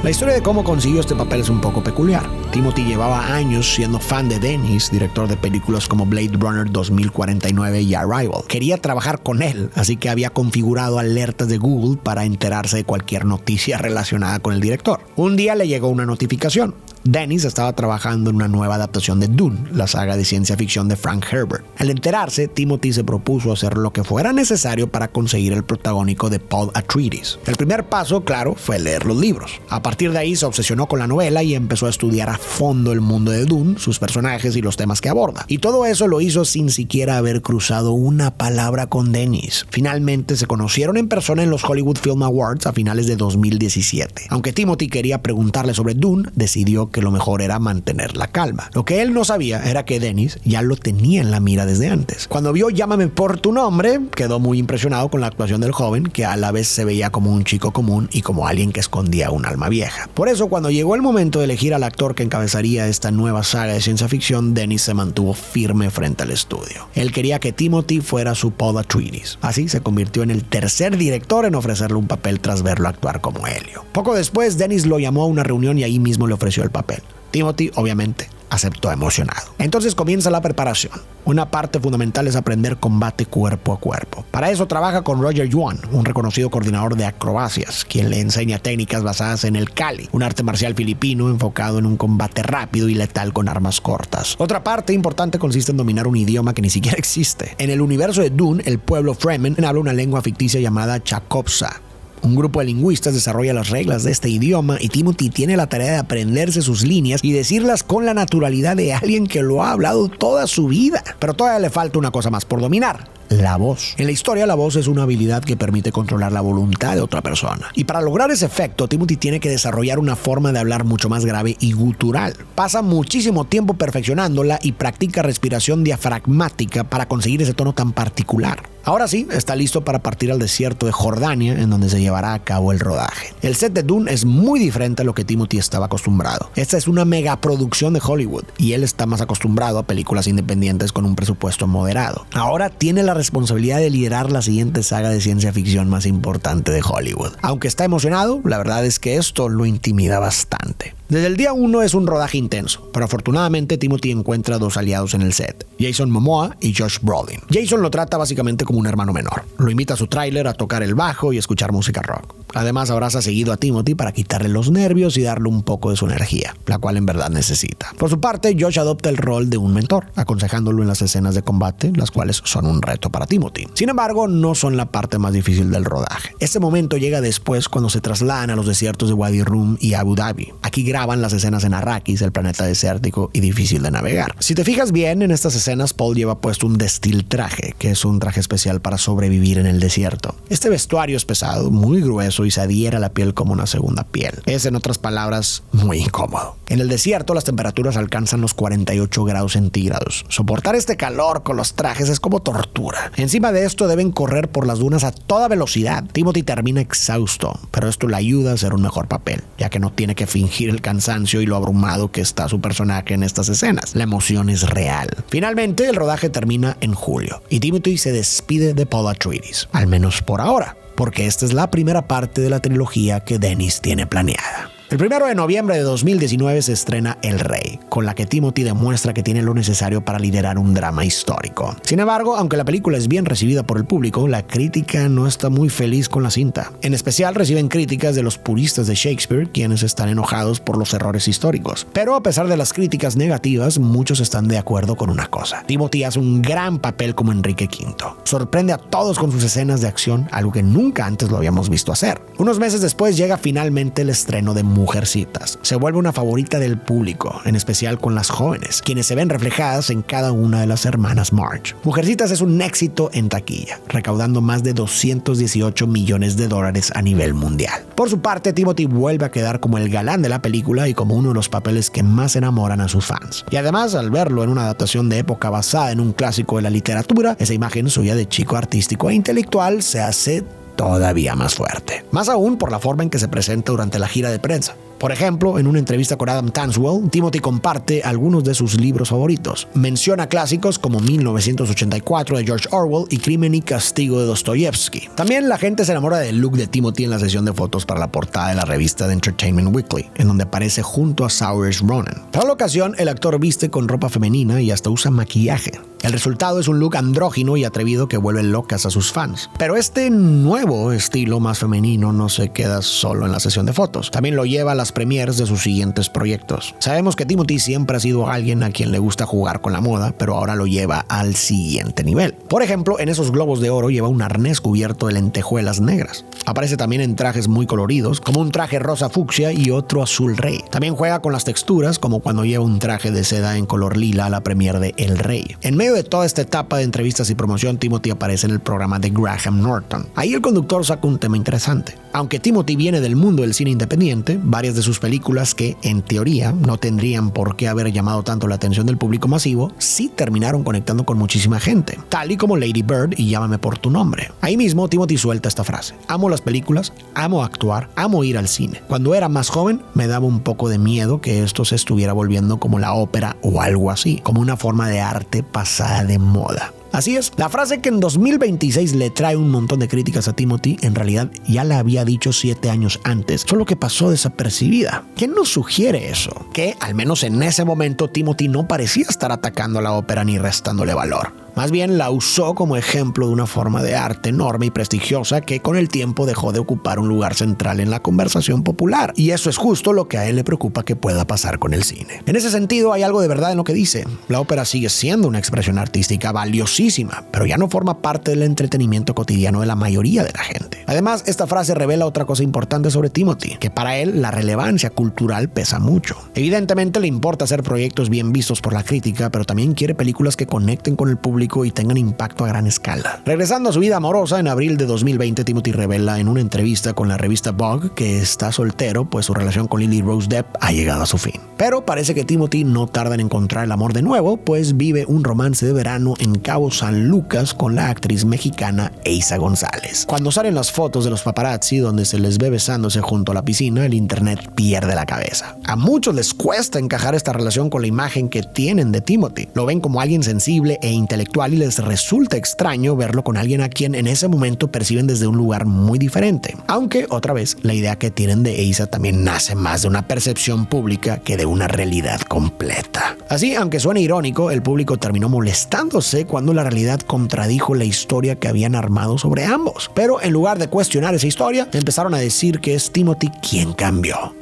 La historia de cómo consiguió este papel es un poco peculiar. Timothy llevaba años siendo fan de Denis, director de películas como Blade Runner 2049 y Arrival. Quería trabajar con él, así que había configurado alertas de Google para enterarse de cualquier noticia relacionada con el director. Un día le llegó una notificación. Dennis estaba trabajando en una nueva adaptación de Dune, la saga de ciencia ficción de Frank Herbert. Al enterarse, Timothy se propuso hacer lo que fuera necesario para conseguir el protagónico de Paul Atreides. El primer paso, claro, fue leer los libros. A partir de ahí se obsesionó con la novela y empezó a estudiar a fondo el mundo de Dune, sus personajes y los temas que aborda. Y todo eso lo hizo sin siquiera haber cruzado una palabra con Dennis. Finalmente se conocieron en persona en los Hollywood Film Awards a finales de 2017. Aunque Timothy quería preguntarle sobre Dune, decidió que lo mejor era mantener la calma. Lo que él no sabía era que Dennis ya lo tenía en la mira desde antes. Cuando vio Llámame por tu nombre, quedó muy impresionado con la actuación del joven, que a la vez se veía como un chico común y como alguien que escondía un alma vieja. Por eso, cuando llegó el momento de elegir al actor que encabezaría esta nueva saga de ciencia ficción, Dennis se mantuvo firme frente al estudio. Él quería que Timothy fuera su Paul Atreides. Así se convirtió en el tercer director en ofrecerle un papel tras verlo actuar como Helio. Poco después, Dennis lo llamó a una reunión y ahí mismo le ofreció el papel. Timothy, obviamente, aceptó emocionado. Entonces comienza la preparación. Una parte fundamental es aprender combate cuerpo a cuerpo. Para eso trabaja con Roger Yuan, un reconocido coordinador de acrobacias, quien le enseña técnicas basadas en el Kali, un arte marcial filipino enfocado en un combate rápido y letal con armas cortas. Otra parte importante consiste en dominar un idioma que ni siquiera existe. En el universo de Dune, el pueblo Fremen habla una lengua ficticia llamada Chakopsa. Un grupo de lingüistas desarrolla las reglas de este idioma y Timothy tiene la tarea de aprenderse sus líneas y decirlas con la naturalidad de alguien que lo ha hablado toda su vida. Pero todavía le falta una cosa más por dominar: la voz. En la historia, la voz es una habilidad que permite controlar la voluntad de otra persona. Y para lograr ese efecto, Timothy tiene que desarrollar una forma de hablar mucho más grave y gutural. Pasa muchísimo tiempo perfeccionándola y practica respiración diafragmática para conseguir ese tono tan particular. Ahora sí, está listo para partir al desierto de Jordania, en donde se llevará a cabo el rodaje. El set de Dune es muy diferente a lo que Timothy estaba acostumbrado. Esta es una megaproducción de Hollywood y él está más acostumbrado a películas independientes con un presupuesto moderado. Ahora tiene la responsabilidad de liderar la siguiente saga de ciencia ficción más importante de Hollywood. Aunque está emocionado, la verdad es que esto lo intimida bastante. Desde el día 1 es un rodaje intenso, pero afortunadamente Timothy encuentra dos aliados en el set: Jason Momoa y Josh Brolin. Jason lo trata básicamente como un hermano menor. Lo invita a su tráiler a tocar el bajo y escuchar música rock. Además, abraza seguido a Timothy para quitarle los nervios y darle un poco de su energía, la cual en verdad necesita. Por su parte, Josh adopta el rol de un mentor, aconsejándolo en las escenas de combate, las cuales son un reto para Timothy. Sin embargo, no son la parte más difícil del rodaje. Este momento llega después, cuando se trasladan a los desiertos de Wadi Rum y Abu Dhabi. Aquí graban las escenas en Arrakis, el planeta desértico y difícil de navegar. Si te fijas bien, en estas escenas Paul lleva puesto un destiltraje, que es un traje especial para sobrevivir en el desierto. Este vestuario es pesado, muy grueso y se adhiere a la piel como una segunda piel. Es, en otras palabras, muy incómodo. En el desierto las temperaturas alcanzan los 48 grados centígrados. Soportar este calor con los trajes es como tortura. Encima de esto deben correr por las dunas a toda velocidad. Timothy termina exhausto, pero esto le ayuda a hacer un mejor papel, ya que no tiene que fingir el cansancio y lo abrumado que está su personaje en estas escenas. La emoción es real. Finalmente, el rodaje termina en julio y Timothy se despide de Paul Atreides, al menos por ahora, porque esta es la primera parte de la trilogía que Dennis tiene planeada. El 1 de noviembre de 2019 se estrena El Rey, con la que Timothy demuestra que tiene lo necesario para liderar un drama histórico. Sin embargo, aunque la película es bien recibida por el público, la crítica no está muy feliz con la cinta. En especial reciben críticas de los puristas de Shakespeare, quienes están enojados por los errores históricos. Pero a pesar de las críticas negativas, muchos están de acuerdo con una cosa: Timothy hace un gran papel como Enrique V. Sorprende a todos con sus escenas de acción, algo que nunca antes lo habíamos visto hacer. Unos meses después llega finalmente el estreno de Mujercitas. Se vuelve una favorita del público, en especial con las jóvenes, quienes se ven reflejadas en cada una de las hermanas March. Mujercitas es un éxito en taquilla, recaudando más de $218 millones a nivel mundial. Por su parte, Timothy vuelve a quedar como el galán de la película y como uno de los papeles que más enamoran a sus fans. Y además, al verlo en una adaptación de época basada en un clásico de la literatura, esa imagen suya de chico artístico e intelectual se hace todavía más fuerte. Más aún por la forma en que se presenta durante la gira de prensa. Por ejemplo, en una entrevista con Adam Tanswell, Timothy comparte algunos de sus libros favoritos. Menciona clásicos como 1984 de George Orwell y Crimen y Castigo de Dostoyevsky. También la gente se enamora del look de Timothy en la sesión de fotos para la portada de la revista The Entertainment Weekly, en donde aparece junto a Saoirse Ronan. Para la ocasión, el actor viste con ropa femenina y hasta usa maquillaje. El resultado es un look andrógino y atrevido que vuelve locas a sus fans. Pero este nuevo estilo más femenino no se queda solo en la sesión de fotos. También lo lleva a las premiers de sus siguientes proyectos. Sabemos que Timothy siempre ha sido alguien a quien le gusta jugar con la moda, pero ahora lo lleva al siguiente nivel. Por ejemplo, en esos globos de oro lleva un arnés cubierto de lentejuelas negras. Aparece también en trajes muy coloridos, como un traje rosa fucsia y otro azul rey. También juega con las texturas, como cuando lleva un traje de seda en color lila a la premier de El Rey. En medio de toda esta etapa de entrevistas y promoción, Timothy aparece en el programa de Graham Norton. Ahí el conductor saca un tema interesante. Aunque Timothy viene del mundo del cine independiente, varias de sus películas que, en teoría, no tendrían por qué haber llamado tanto la atención del público masivo, sí terminaron conectando con muchísima gente, tal y como Lady Bird y Llámame por tu nombre. Ahí mismo Timothy suelta esta frase: amo las películas, amo actuar, amo ir al cine. Cuando era más joven, me daba un poco de miedo que esto se estuviera volviendo como la ópera o algo así, como una forma de arte pasada de moda. Así es, la frase que en 2026 le trae un montón de críticas a Timothy, en realidad ya la había dicho 7 años antes, solo que pasó desapercibida. ¿Qué nos sugiere eso? Que, al menos en ese momento, Timothy no parecía estar atacando a la ópera ni restándole valor. Más bien la usó como ejemplo de una forma de arte enorme y prestigiosa que con el tiempo dejó de ocupar un lugar central en la conversación popular. Y eso es justo lo que a él le preocupa que pueda pasar con el cine. En ese sentido, hay algo de verdad en lo que dice. La ópera sigue siendo una expresión artística valiosísima, pero ya no forma parte del entretenimiento cotidiano de la mayoría de la gente. Además, esta frase revela otra cosa importante sobre Timothy, que para él la relevancia cultural pesa mucho. Evidentemente le importa hacer proyectos bien vistos por la crítica, pero también quiere películas que conecten con el público y tengan impacto a gran escala. Regresando a su vida amorosa, en abril de 2020, Timothy revela en una entrevista con la revista Vogue que está soltero, pues su relación con Lily Rose Depp ha llegado a su fin. Pero parece que Timothy no tarda en encontrar el amor de nuevo, pues vive un romance de verano en Cabo San Lucas con la actriz mexicana Eiza González. Cuando salen las fotos de los paparazzi donde se les ve besándose junto a la piscina, el internet pierde la cabeza. A muchos les cuesta encajar esta relación con la imagen que tienen de Timothy. Lo ven como alguien sensible e intelectual y les resulta extraño verlo con alguien a quien en ese momento perciben desde un lugar muy diferente. Aunque, otra vez, la idea que tienen de Eiza también nace más de una percepción pública que de una realidad completa. Así, aunque suene irónico, el público terminó molestándose cuando la realidad contradijo la historia que habían armado sobre ambos. Pero en lugar de cuestionar esa historia, empezaron a decir que es Timothy quien cambió.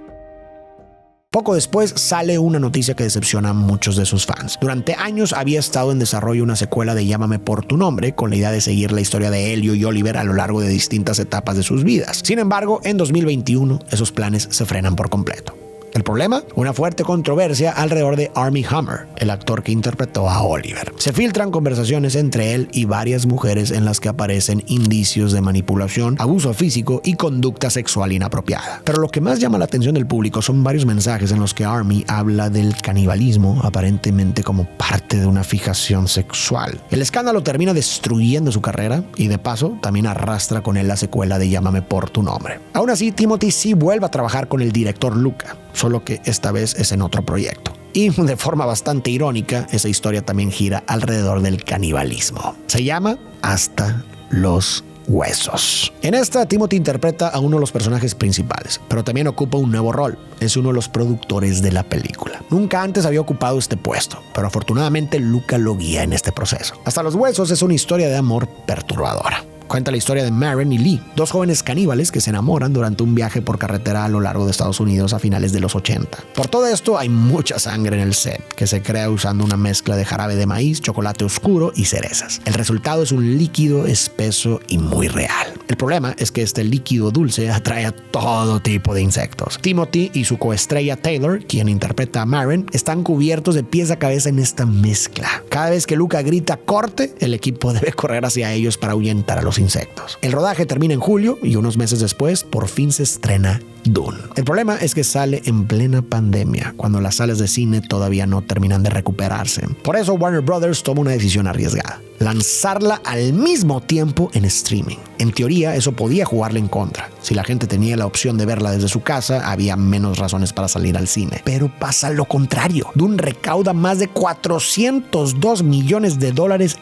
Poco después sale una noticia que decepciona a muchos de sus fans. Durante años había estado en desarrollo una secuela de Llámame por tu nombre, con la idea de seguir la historia de Elio y Oliver a lo largo de distintas etapas de sus vidas. Sin embargo, en 2021 esos planes se frenan por completo. ¿El problema? Una fuerte controversia alrededor de Armie Hammer, el actor que interpretó a Oliver. Se filtran conversaciones entre él y varias mujeres en las que aparecen indicios de manipulación, abuso físico y conducta sexual inapropiada. Pero lo que más llama la atención del público son varios mensajes en los que Armie habla del canibalismo, aparentemente como parte de una fijación sexual. El escándalo termina destruyendo su carrera y de paso también arrastra con él la secuela de Llámame por tu nombre. Aún así, Timothy sí vuelve a trabajar con el director Luca, solo que esta vez es en otro proyecto. Y de forma bastante irónica, esa historia también gira alrededor del canibalismo. Se llama Hasta los huesos. En esta, Timothy interpreta a uno de los personajes principales, pero también ocupa un nuevo rol. Es uno de los productores de la película. Nunca antes había ocupado este puesto, pero afortunadamente Luca lo guía en este proceso. Hasta los huesos es una historia de amor perturbadora. Cuenta la historia de Maren y Lee, dos jóvenes caníbales que se enamoran durante un viaje por carretera a lo largo de Estados Unidos a finales de los 80. Por todo esto hay mucha sangre en el set, que se crea usando una mezcla de jarabe de maíz, chocolate oscuro y cerezas. El resultado es un líquido espeso y muy real. El problema es que este líquido dulce atrae a todo tipo de insectos. Timothy y su coestrella Taylor, quien interpreta a Maren, están cubiertos de pies a cabeza en esta mezcla. Cada vez que Luca grita corte, el equipo debe correr hacia ellos para ahuyentar a los insectos. El rodaje termina en julio y unos meses después por fin se estrena Dune. El problema es que sale en plena pandemia, cuando las salas de cine todavía no terminan de recuperarse. Por eso Warner Brothers toma una decisión arriesgada: lanzarla al mismo tiempo en streaming. En teoría, eso podía jugarle en contra. Si la gente tenía la opción de verla desde su casa, había menos razones para salir al cine. Pero pasa lo contrario. Dune recauda más de $402 millones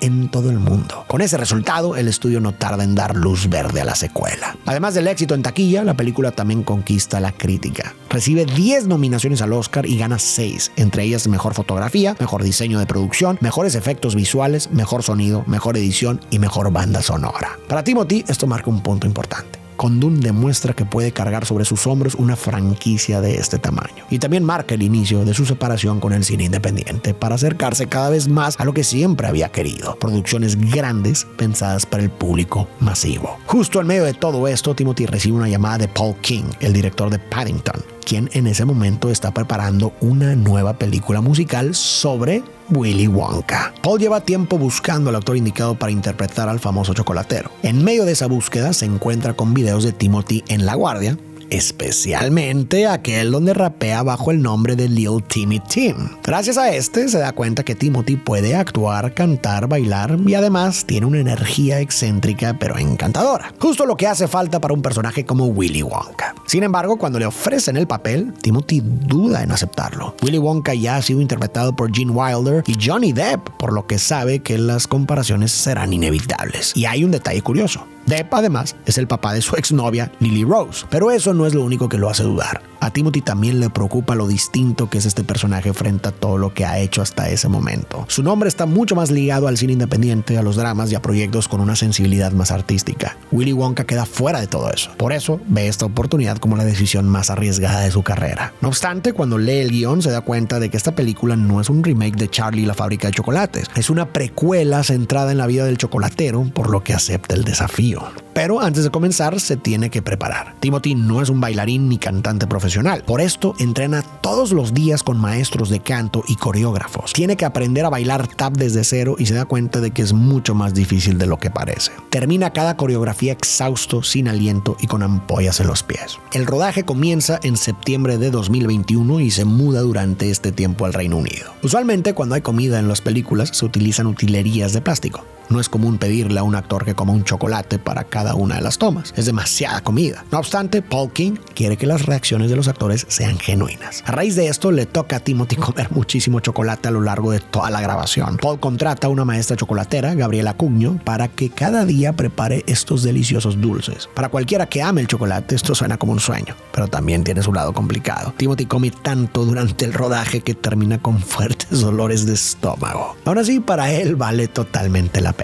en todo el mundo. Con ese resultado, el estudio no tarda en dar luz verde a la secuela. Además del éxito en taquilla, la película también conquista la crítica. Recibe 10 nominaciones al Oscar y gana 6, entre ellas mejor fotografía, mejor diseño de producción, mejores efectos visuales, mejor sonido, mejor edición y mejor banda sonora. Para Timothy, esto marca un punto importante. con Dune demuestra que puede cargar sobre sus hombros una franquicia de este tamaño. Y también marca el inicio de su separación con el cine independiente para acercarse cada vez más a lo que siempre había querido: producciones grandes pensadas para el público masivo. Justo en medio de todo esto, Timothy recibe una llamada de Paul King, el director de Paddington, quien en ese momento está preparando una nueva película musical sobre Willy Wonka. Paul lleva tiempo buscando al actor indicado para interpretar al famoso chocolatero. En medio de esa búsqueda se encuentra con videos de Timothy en La Guardia, especialmente aquel donde rapea bajo el nombre de Lil Timmy Tim. Gracias a este se da cuenta que Timothy puede actuar, cantar, bailar y además tiene una energía excéntrica pero encantadora. Justo lo que hace falta para un personaje como Willy Wonka. Sin embargo, cuando le ofrecen el papel, Timothy duda en aceptarlo. Willy Wonka ya ha sido interpretado por Gene Wilder y Johnny Depp, por lo que sabe que las comparaciones serán inevitables. Y hay un detalle curioso. Depp, además, es el papá de su exnovia Lily Rose, pero eso no es lo único que lo hace dudar. A Timothy también le preocupa lo distinto que es este personaje frente a todo lo que ha hecho hasta ese momento. Su nombre está mucho más ligado al cine independiente, a los dramas y a proyectos con una sensibilidad más artística. Willy Wonka queda fuera de todo eso. Por eso ve esta oportunidad como la decisión más arriesgada de su carrera. No obstante, cuando lee el guión se da cuenta de que esta película no es un remake de Charlie y la fábrica de chocolates. Es una precuela centrada en la vida del chocolatero, por lo que acepta el desafío. Pero antes de comenzar se tiene que preparar. Timothy no es un bailarín ni cantante profesional. Por esto entrena todos los días con maestros de canto y coreógrafos. Tiene que aprender a bailar tap desde cero y se da cuenta de que es mucho más difícil de lo que parece. Termina cada coreografía exhausto, sin aliento y con ampollas en los pies. El rodaje comienza en septiembre de 2021 y se muda durante este tiempo al Reino Unido. Usualmente cuando hay comida en las películas se utilizan utilerías de plástico. No es común pedirle a un actor que coma un chocolate para cada una de las tomas. Es demasiada comida. No obstante, Paul King quiere que las reacciones de los actores sean genuinas. A raíz de esto, le toca a Timothy comer muchísimo chocolate a lo largo de toda la grabación. Paul contrata a una maestra chocolatera, Gabriela Cuño, para que cada día prepare estos deliciosos dulces. Para cualquiera que ame el chocolate, esto suena como un sueño, pero también tiene su lado complicado. Timothy come tanto durante el rodaje que termina con fuertes dolores de estómago. Aún así, para él vale totalmente la pena.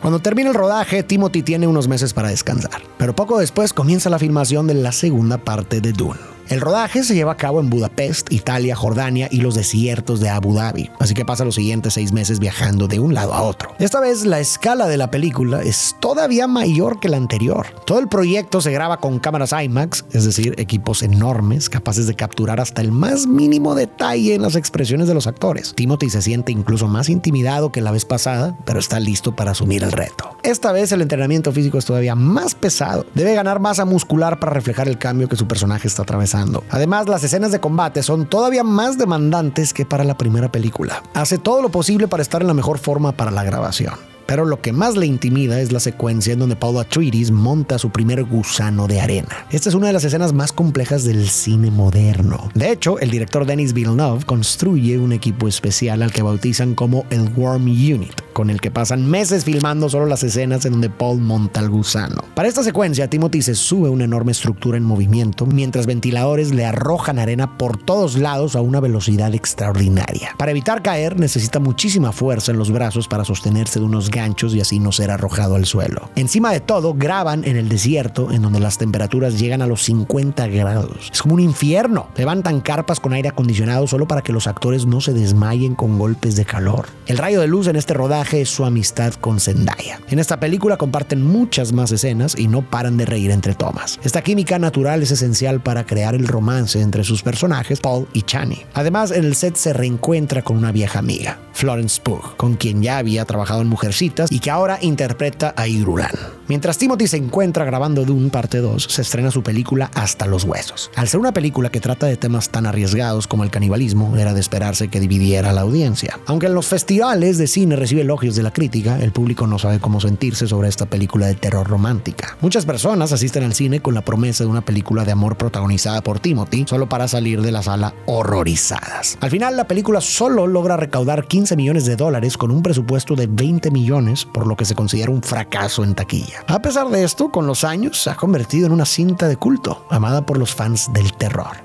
Cuando termina el rodaje, Timothy tiene unos meses para descansar, pero poco después comienza la filmación de la segunda parte de Dune. El rodaje se lleva a cabo en Budapest, Italia, Jordania y los desiertos de Abu Dhabi, así que pasa los siguientes 6 meses viajando de un lado a otro. Esta vez la escala de la película es todavía mayor que la anterior. Todo el proyecto se graba con cámaras IMAX, es decir, equipos enormes capaces de capturar hasta el más mínimo detalle en las expresiones de los actores. Timothy se siente incluso más intimidado que la vez pasada, pero está listo para asumir el reto. Esta vez el entrenamiento físico es todavía más pesado. Debe ganar masa muscular para reflejar el cambio que su personaje está atravesando. Además, las escenas de combate son todavía más demandantes que para la primera película. Hace todo lo posible para estar en la mejor forma para la grabación. Pero lo que más le intimida es la secuencia en donde Paul Atreides monta su primer gusano de arena. Esta es una de las escenas más complejas del cine moderno. De hecho, el director Denis Villeneuve construye un equipo especial al que bautizan como el Worm Unit, con el que pasan meses filmando solo las escenas en donde Paul monta el gusano. Para esta secuencia, Timothy se sube a una enorme estructura en movimiento, mientras ventiladores le arrojan arena por todos lados a una velocidad extraordinaria. Para evitar caer, necesita muchísima fuerza en los brazos para sostenerse de unos ganchos y así no ser arrojado al suelo. Encima de todo, graban en el desierto, en donde las temperaturas llegan a los 50 grados. Es como un infierno. Levantan carpas con aire acondicionado solo para que los actores no se desmayen con golpes de calor. El rayo de luz en este rodaje es su amistad con Zendaya. En esta película comparten muchas más escenas y no paran de reír entre tomas. Esta química natural es esencial para crear el romance entre sus personajes, Paul y Chani. Además, en el set se reencuentra con una vieja amiga, Florence Pugh, con quien ya había trabajado en Mujercitas y que ahora interpreta a Irulan. Mientras Timothy se encuentra grabando Dune parte 2, se estrena su película Hasta los Huesos. Al ser una película que trata de temas tan arriesgados como el canibalismo, era de esperarse que dividiera a la audiencia. Aunque en los festivales de cine recibe elogios de la crítica, el público no sabe cómo sentirse sobre esta película de terror romántica. Muchas personas asisten al cine con la promesa de una película de amor protagonizada por Timothy, solo para salir de la sala horrorizadas. Al final, la película solo logra recaudar $15 millones con un presupuesto de 20 millones, por lo que se considera un fracaso en taquilla. A pesar de esto, con los años se ha convertido en una cinta de culto, amada por los fans del terror.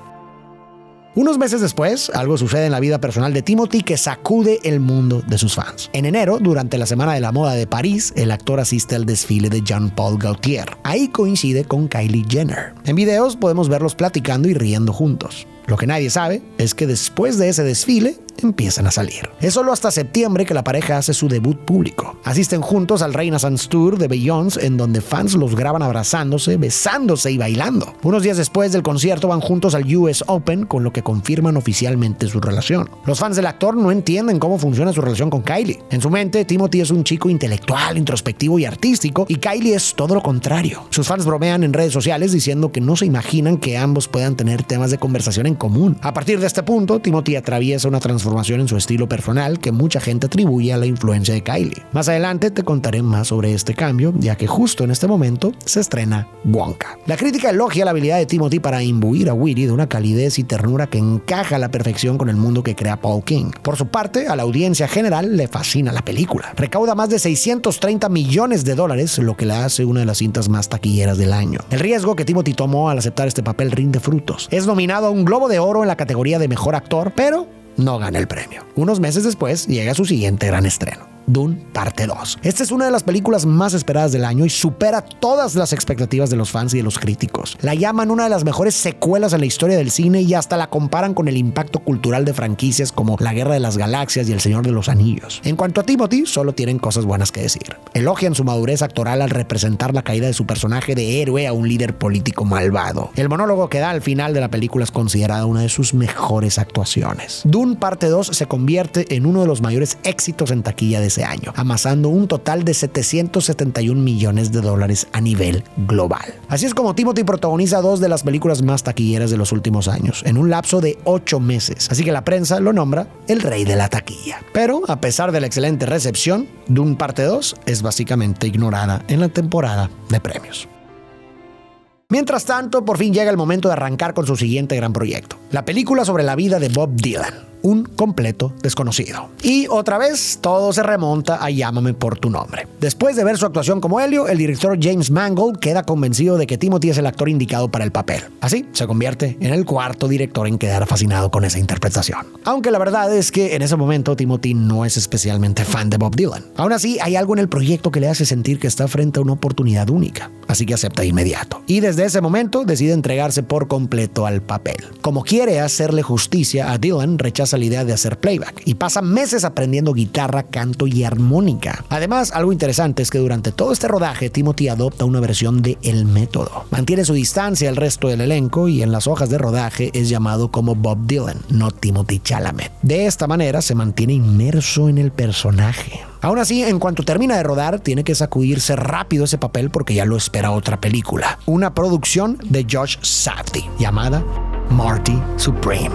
Unos meses después, algo sucede en la vida personal de Timothy que sacude el mundo de sus fans. En enero, durante la Semana de la Moda de París, el actor asiste al desfile de Jean-Paul Gaultier. Ahí coincide con Kylie Jenner. En videos podemos verlos platicando y riendo juntos. Lo que nadie sabe es que después de ese desfile empiezan a salir. Es solo hasta septiembre que la pareja hace su debut público. Asisten juntos al Renaissance Tour de Beyoncé, en donde fans los graban abrazándose, besándose y bailando. Unos días después del concierto van juntos al US Open, con lo que confirman oficialmente su relación. Los fans del actor no entienden cómo funciona su relación con Kylie. En su mente, Timothy es un chico intelectual, introspectivo y artístico, y Kylie es todo lo contrario. Sus fans bromean en redes sociales diciendo que no se imaginan que ambos puedan tener temas de conversación en común. A partir de este punto, Timothy atraviesa una transformación en su estilo personal que mucha gente atribuye a la influencia de Kylie. Más adelante te contaré más sobre este cambio, ya que justo en este momento se estrena Wonka. La crítica elogia la habilidad de Timothy para imbuir a Whitney de una calidez y ternura que encaja a la perfección con el mundo que crea Paul King. Por su parte, a la audiencia general le fascina la película. Recauda más de $630 millones, lo que la hace una de las cintas más taquilleras del año. El riesgo que Timothy tomó al aceptar este papel rinde frutos. Es nominado a un Globo de Oro en la categoría de Mejor Actor, pero no gana el premio. Unos meses después llega su siguiente gran estreno, Dune Parte 2. Esta es una de las películas más esperadas del año y supera todas las expectativas de los fans y de los críticos. La llaman una de las mejores secuelas en la historia del cine y hasta la comparan con el impacto cultural de franquicias como La Guerra de las Galaxias y El Señor de los Anillos. En cuanto a Timothy, solo tienen cosas buenas que decir. Elogian su madurez actoral al representar la caída de su personaje de héroe a un líder político malvado. El monólogo que da al final de la película es considerada una de sus mejores actuaciones. Dune Parte 2 se convierte en uno de los mayores éxitos en taquilla de ese año, amasando un total de $771 millones a nivel global. Así es como Timothy protagoniza dos de las películas más taquilleras de los últimos años, en un lapso de 8 meses. Así que la prensa lo nombra el rey de la taquilla. Pero, a pesar de la excelente recepción, Dune Parte 2 es básicamente ignorada en la temporada de premios. Mientras tanto, por fin llega el momento de arrancar con su siguiente gran proyecto, la película sobre la vida de Bob Dylan, un completo desconocido. Y otra vez, todo se remonta a Llámame por tu nombre. Después de ver su actuación como Helio, el director James Mangold queda convencido de que Timothy es el actor indicado para el papel. Así, se convierte en el cuarto director en quedar fascinado con esa interpretación. Aunque la verdad es que en ese momento Timothy no es especialmente fan de Bob Dylan. Aún así, hay algo en el proyecto que le hace sentir que está frente a una oportunidad única. Así que acepta de inmediato. Y desde ese momento decide entregarse por completo al papel. Como quiere hacerle justicia a Dylan, rechaza la idea de hacer playback y pasa meses aprendiendo guitarra, canto y armónica. Además, algo interesante es que durante todo este rodaje, Timothy adopta una versión de El Método. Mantiene su distancia al resto del elenco y en las hojas de rodaje es llamado como Bob Dylan, no Timothée Chalamet. De esta manera se mantiene inmerso en el personaje. Aún así, en cuanto termina de rodar, tiene que sacudirse rápido ese papel porque ya lo espera otra película, una producción de Josh Safdie llamada Marty Supreme.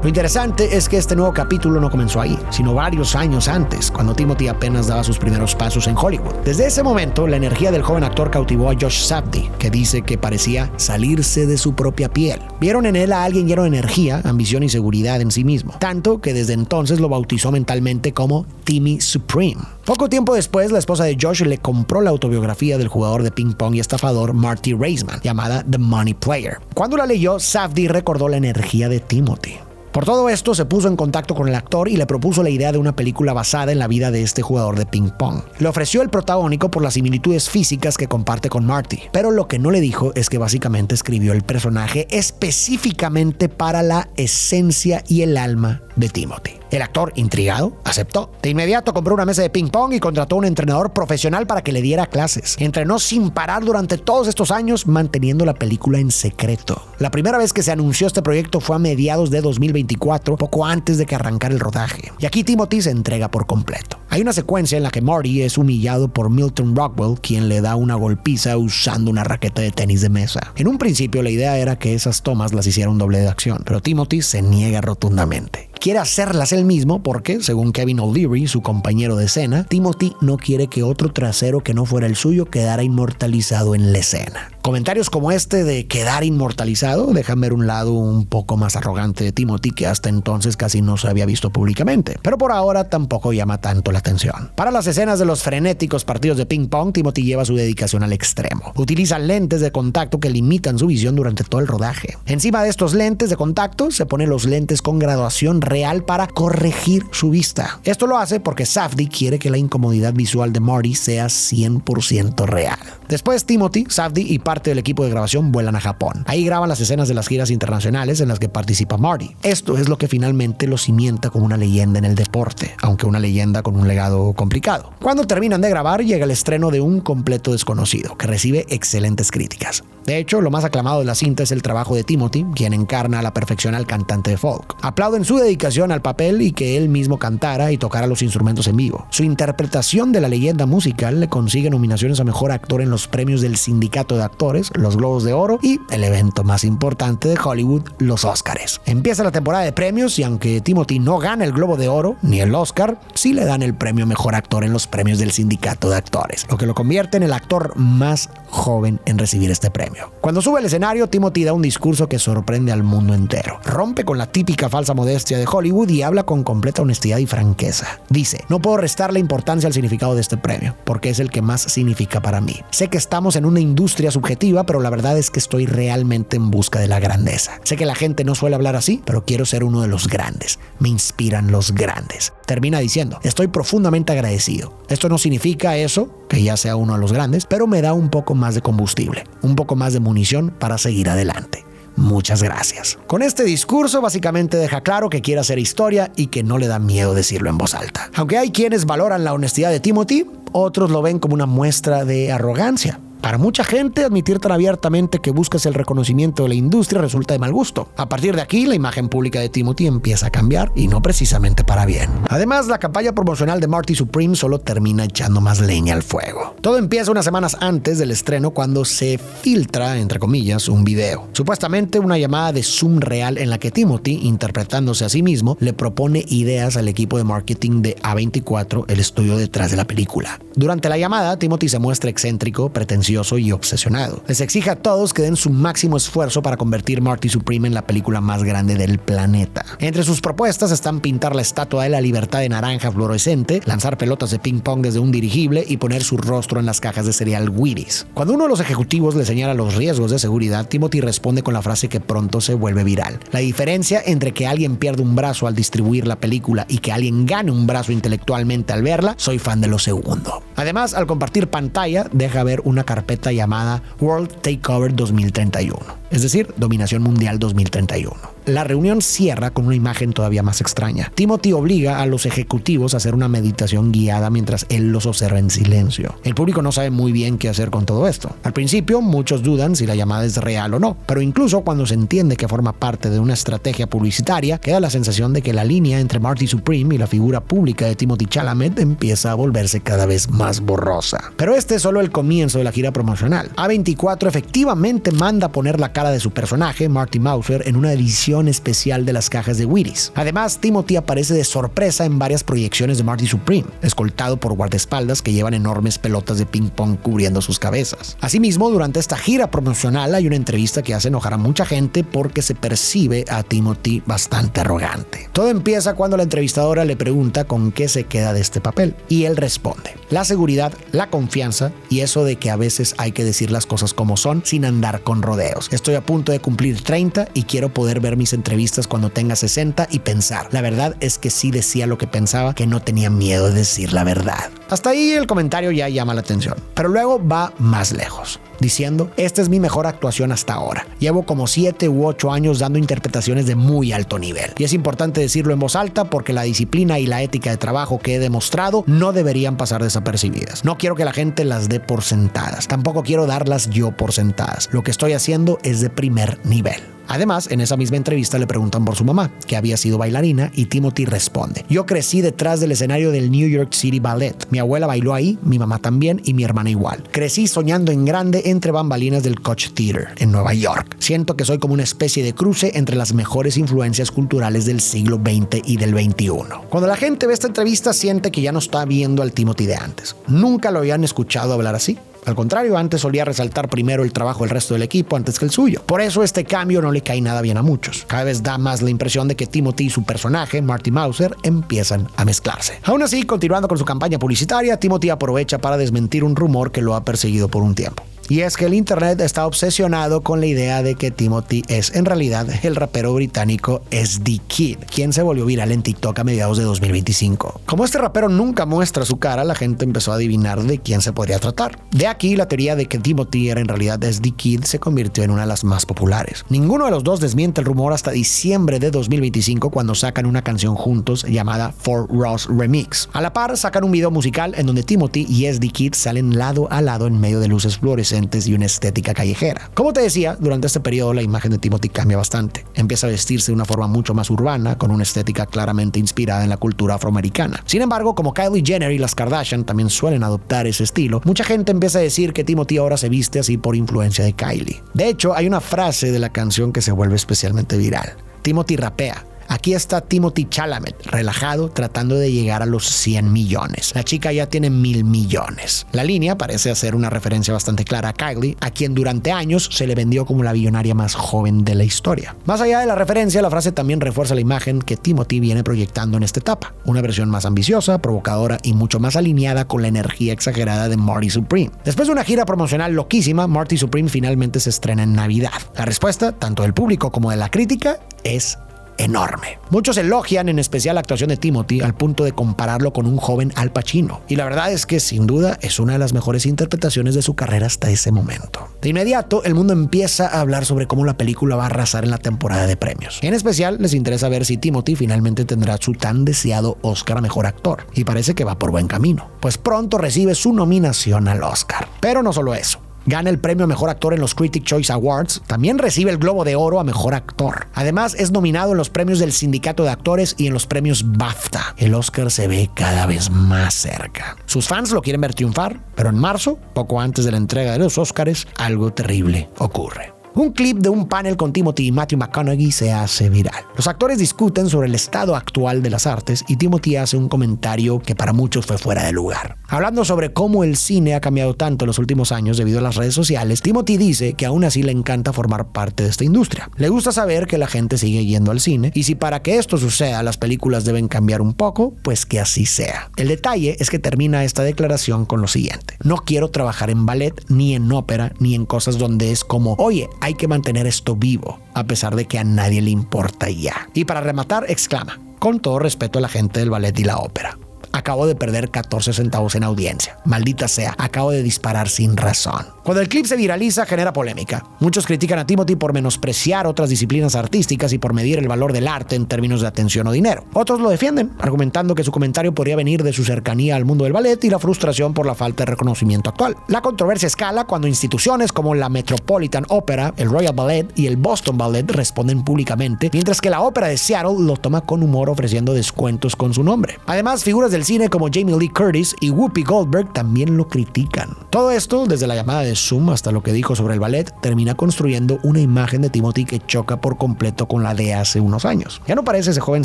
Lo interesante es que este nuevo capítulo no comenzó ahí, sino varios años antes, cuando Timothy apenas daba sus primeros pasos en Hollywood. Desde ese momento, la energía del joven actor cautivó a Josh Safdie, que dice que parecía salirse de su propia piel. Vieron en él a alguien lleno de energía, ambición y seguridad en sí mismo, tanto que desde entonces lo bautizó mentalmente como Timmy Supreme. Poco tiempo después, la esposa de Josh le compró la autobiografía del jugador de ping pong y estafador Marty Raisman, llamada The Money Player. Cuando la leyó, Safdie recordó la energía de Timothy. Por todo esto, se puso en contacto con el actor y le propuso la idea de una película basada en la vida de este jugador de ping pong. Le ofreció el protagónico por las similitudes físicas que comparte con Marty, pero lo que no le dijo es que básicamente escribió el personaje específicamente para la esencia y el alma de Timothy. El actor, intrigado, aceptó. De inmediato compró una mesa de ping pong y contrató a un entrenador profesional para que le diera clases. Entrenó sin parar durante todos estos años, manteniendo la película en secreto. La primera vez que se anunció este proyecto fue a mediados de 2024, poco antes de que arrancara el rodaje. Y aquí Timothy se entrega por completo. Hay una secuencia en la que Marty es humillado por Milton Rockwell, quien le da una golpiza usando una raqueta de tenis de mesa. En un principio la idea era que esas tomas las hiciera un doble de acción, pero Timothy se niega rotundamente. Quiere hacerlas él mismo porque, según Kevin O'Leary, su compañero de escena, Timothy no quiere que otro trasero que no fuera el suyo quedara inmortalizado en la escena. Comentarios como este de quedar inmortalizado dejan ver un lado un poco más arrogante de Timothy que hasta entonces casi no se había visto públicamente, pero por ahora tampoco llama tanto la atención. Para las escenas de los frenéticos partidos de ping pong, Timothy lleva su dedicación al extremo. Utiliza lentes de contacto que limitan su visión durante todo el rodaje. Encima de estos lentes de contacto se ponen los lentes con graduación real para corregir su vista. Esto lo hace porque Safdie quiere que la incomodidad visual de Marty sea 100% real. Después Timothy, Safdie y parte del equipo de grabación vuelan a Japón. Ahí graban las escenas de las giras internacionales en las que participa Marty. Esto es lo que finalmente lo cimienta como una leyenda en el deporte, aunque una leyenda con un legado complicado. Cuando terminan de grabar, llega el estreno de Un completo desconocido, que recibe excelentes críticas. De hecho, lo más aclamado de la cinta es el trabajo de Timothy, quien encarna a la perfección al cantante de folk. Aplauden su dedicación al papel y que él mismo cantara y tocara los instrumentos en vivo. Su interpretación de la leyenda musical le consigue nominaciones a Mejor Actor en los premios del Sindicato de Actores, los Globos de Oro y el evento más importante de Hollywood, los Óscares. Empieza la temporada de premios y aunque Timothy no gana el Globo de Oro ni el Oscar, sí le dan el premio Mejor Actor en los premios del Sindicato de Actores, lo que lo convierte en el actor más joven en recibir este premio. Cuando sube al escenario, Timothy da un discurso que sorprende al mundo entero. Rompe con la típica falsa modestia de Hollywood y habla con completa honestidad y franqueza. Dice: no puedo restarle importancia al significado de este premio, porque es el que más significa para mí. Sé que estamos en una industria subjetiva, pero la verdad es que estoy realmente en busca de la grandeza. Sé que la gente no suele hablar así, pero quiero ser uno de los grandes. Me inspiran los grandes. Termina diciendo: estoy profundamente agradecido. Esto no significa eso, que ya sea uno de los grandes, pero me da un poco más de combustible, un poco más de munición para seguir adelante. Muchas gracias. Con este discurso básicamente deja claro que quiere hacer historia y que no le da miedo decirlo en voz alta. Aunque hay quienes valoran la honestidad de Timothy, otros lo ven como una muestra de arrogancia. Para mucha gente, admitir tan abiertamente que buscas el reconocimiento de la industria resulta de mal gusto. A partir de aquí, la imagen pública de Timothy empieza a cambiar y no precisamente para bien. Además, la campaña promocional de Marty Supreme solo termina echando más leña al fuego. Todo empieza unas semanas antes del estreno cuando se filtra, entre comillas, un video. Supuestamente una llamada de Zoom real en la que Timothy, interpretándose a sí mismo, le propone ideas al equipo de marketing de A24, el estudio detrás de la película. Durante la llamada, Timothy se muestra excéntrico, pretencioso y obsesionado. Les exige a todos que den su máximo esfuerzo para convertir Marty Supreme en la película más grande del planeta. Entre sus propuestas están pintar la Estatua de la Libertad de naranja fluorescente, lanzar pelotas de ping pong desde un dirigible y poner su rostro en las cajas de cereal Wheaties. Cuando uno de los ejecutivos le señala los riesgos de seguridad, Timothy responde con la frase que pronto se vuelve viral. La diferencia entre que alguien pierda un brazo al distribuir la película y que alguien gane un brazo intelectualmente al verla, soy fan de lo segundo. Además, al compartir pantalla, deja ver una carpeta llamada World Takeover 2031, es decir, Dominación Mundial 2031. La reunión cierra con una imagen todavía más extraña. Timothy obliga a los ejecutivos a hacer una meditación guiada mientras él los observa en silencio. El público no sabe muy bien qué hacer con todo esto. Al principio, muchos dudan si la llamada es real o no, pero incluso cuando se entiende que forma parte de una estrategia publicitaria, queda la sensación de que la línea entre Marty Supreme y la figura pública de Timothée Chalamet empieza a volverse cada vez más borrosa. Pero este es solo el comienzo de la gira promocional. A24 efectivamente manda poner la cara de su personaje, Marty Mauser, en una edición especial de las cajas de Wheaties. Además, Timothy aparece de sorpresa en varias proyecciones de Marty Supreme, escoltado por guardaespaldas que llevan enormes pelotas de ping pong cubriendo sus cabezas. Asimismo, durante esta gira promocional hay una entrevista que hace enojar a mucha gente porque se percibe a Timothy bastante arrogante. Todo empieza cuando la entrevistadora le pregunta con qué se queda de este papel y él responde: la seguridad, la confianza y eso de que a veces hay que decir las cosas como son sin andar con rodeos. Estoy a punto de cumplir 30 y quiero poder ver mis entrevistas cuando tenga 60 y pensar. La verdad es que sí decía lo que pensaba, que no tenía miedo de decir la verdad. Hasta ahí el comentario ya llama la atención, pero luego va más lejos, diciendo: esta es mi mejor actuación hasta ahora. Llevo como 7 u 8 años dando interpretaciones de muy alto nivel. Y es importante decirlo en voz alta porque la disciplina y la ética de trabajo que he demostrado no deberían pasar desapercibidas. No quiero que la gente las dé por sentadas. Tampoco quiero darlas yo por sentadas. Lo que estoy haciendo es de primer nivel. Además, en esa misma entrevista le preguntan por su mamá, que había sido bailarina, y Timothy responde: yo crecí detrás del escenario del New York City Ballet. Mi abuela bailó ahí, mi mamá también y mi hermana igual. Crecí soñando en grande entre bambalinas del Koch Theater en Nueva York. Siento que soy como una especie de cruce entre las mejores influencias culturales del siglo XX y del XXI. Cuando la gente ve esta entrevista siente que ya no está viendo al Timothy de antes. Nunca lo habían escuchado hablar así. Al contrario, antes solía resaltar primero el trabajo del resto del equipo antes que el suyo. Por eso este cambio no le cae nada bien a muchos. Cada vez da más la impresión de que Timothy y su personaje, Marty Mauser, empiezan a mezclarse. Aún así, continuando con su campaña publicitaria, Timothy aprovecha para desmentir un rumor que lo ha perseguido por un tiempo. Y es que el internet está obsesionado con la idea de que Timothy es en realidad el rapero británico SD Kid, quien se volvió viral en TikTok a mediados de 2025. Como este rapero nunca muestra su cara, la gente empezó a adivinar de quién se podría tratar. De aquí la teoría de que Timothy era en realidad SD Kid se convirtió en una de las más populares. Ninguno de los dos desmiente el rumor hasta diciembre de 2025 cuando sacan una canción juntos llamada For Ross Remix. A la par sacan un video musical en donde Timothy y SD Kid salen lado a lado en medio de luces fluorescentes y una estética callejera. Como te decía, durante este periodo la imagen de Timothy cambia bastante. Empieza a vestirse de una forma mucho más urbana, con una estética claramente inspirada en la cultura afroamericana. Sin embargo, como Kylie Jenner y las Kardashian también suelen adoptar ese estilo, mucha gente empieza a decir que Timothy ahora se viste así por influencia de Kylie. De hecho, hay una frase de la canción que se vuelve especialmente viral. Timothy rapea. Aquí está Timothée Chalamet, relajado, tratando de llegar a los 100 millones. La chica ya tiene 1,000 millones. La línea parece hacer una referencia bastante clara a Kylie, a quien durante años se le vendió como la billonaria más joven de la historia. Más allá de la referencia, la frase también refuerza la imagen que Timothy viene proyectando en esta etapa. Una versión más ambiciosa, provocadora y mucho más alineada con la energía exagerada de Marty Supreme. Después de una gira promocional loquísima, Marty Supreme finalmente se estrena en Navidad. La respuesta, tanto del público como de la crítica, es enorme. Muchos elogian en especial la actuación de Timothy al punto de compararlo con un joven Al Pacino. Y la verdad es que sin duda es una de las mejores interpretaciones de su carrera hasta ese momento. De inmediato, el mundo empieza a hablar sobre cómo la película va a arrasar en la temporada de premios. En especial, les interesa ver si Timothy finalmente tendrá su tan deseado Oscar a Mejor Actor. Y parece que va por buen camino, pues pronto recibe su nominación al Oscar. Pero no solo eso. Gana el premio a Mejor Actor en los Critics' Choice Awards. También recibe el Globo de Oro a Mejor Actor. Además, es nominado en los premios del Sindicato de Actores y en los premios BAFTA. El Oscar se ve cada vez más cerca. Sus fans lo quieren ver triunfar, pero en marzo, poco antes de la entrega de los Oscars, algo terrible ocurre. Un clip de un panel con Timothy y Matthew McConaughey se hace viral. Los actores discuten sobre el estado actual de las artes y Timothy hace un comentario que para muchos fue fuera de lugar. Hablando sobre cómo el cine ha cambiado tanto en los últimos años debido a las redes sociales, Timothy dice que aún así le encanta formar parte de esta industria. Le gusta saber que la gente sigue yendo al cine y si para que esto suceda las películas deben cambiar un poco, pues que así sea. El detalle es que termina esta declaración con lo siguiente: no quiero trabajar en ballet, ni en ópera, ni en cosas donde es como, oye, hay que mantener esto vivo, a pesar de que a nadie le importa ya. Y para rematar, exclama, con todo respeto a la gente del ballet y la ópera: acabo de perder 14 centavos en audiencia. Maldita sea, acabo de disparar sin razón. Cuando el clip se viraliza, genera polémica. Muchos critican a Timothy por menospreciar otras disciplinas artísticas y por medir el valor del arte en términos de atención o dinero. Otros lo defienden, argumentando que su comentario podría venir de su cercanía al mundo del ballet y la frustración por la falta de reconocimiento actual. La controversia escala cuando instituciones como la Metropolitan Opera, el Royal Ballet y el Boston Ballet responden públicamente, mientras que la Ópera de Seattle lo toma con humor ofreciendo descuentos con su nombre. Además, figuras del cine como Jamie Lee Curtis y Whoopi Goldberg también lo critican. Todo esto, desde la llamada de Zoom hasta lo que dijo sobre el ballet, termina construyendo una imagen de Timothy que choca por completo con la de hace unos años. Ya no parece ese joven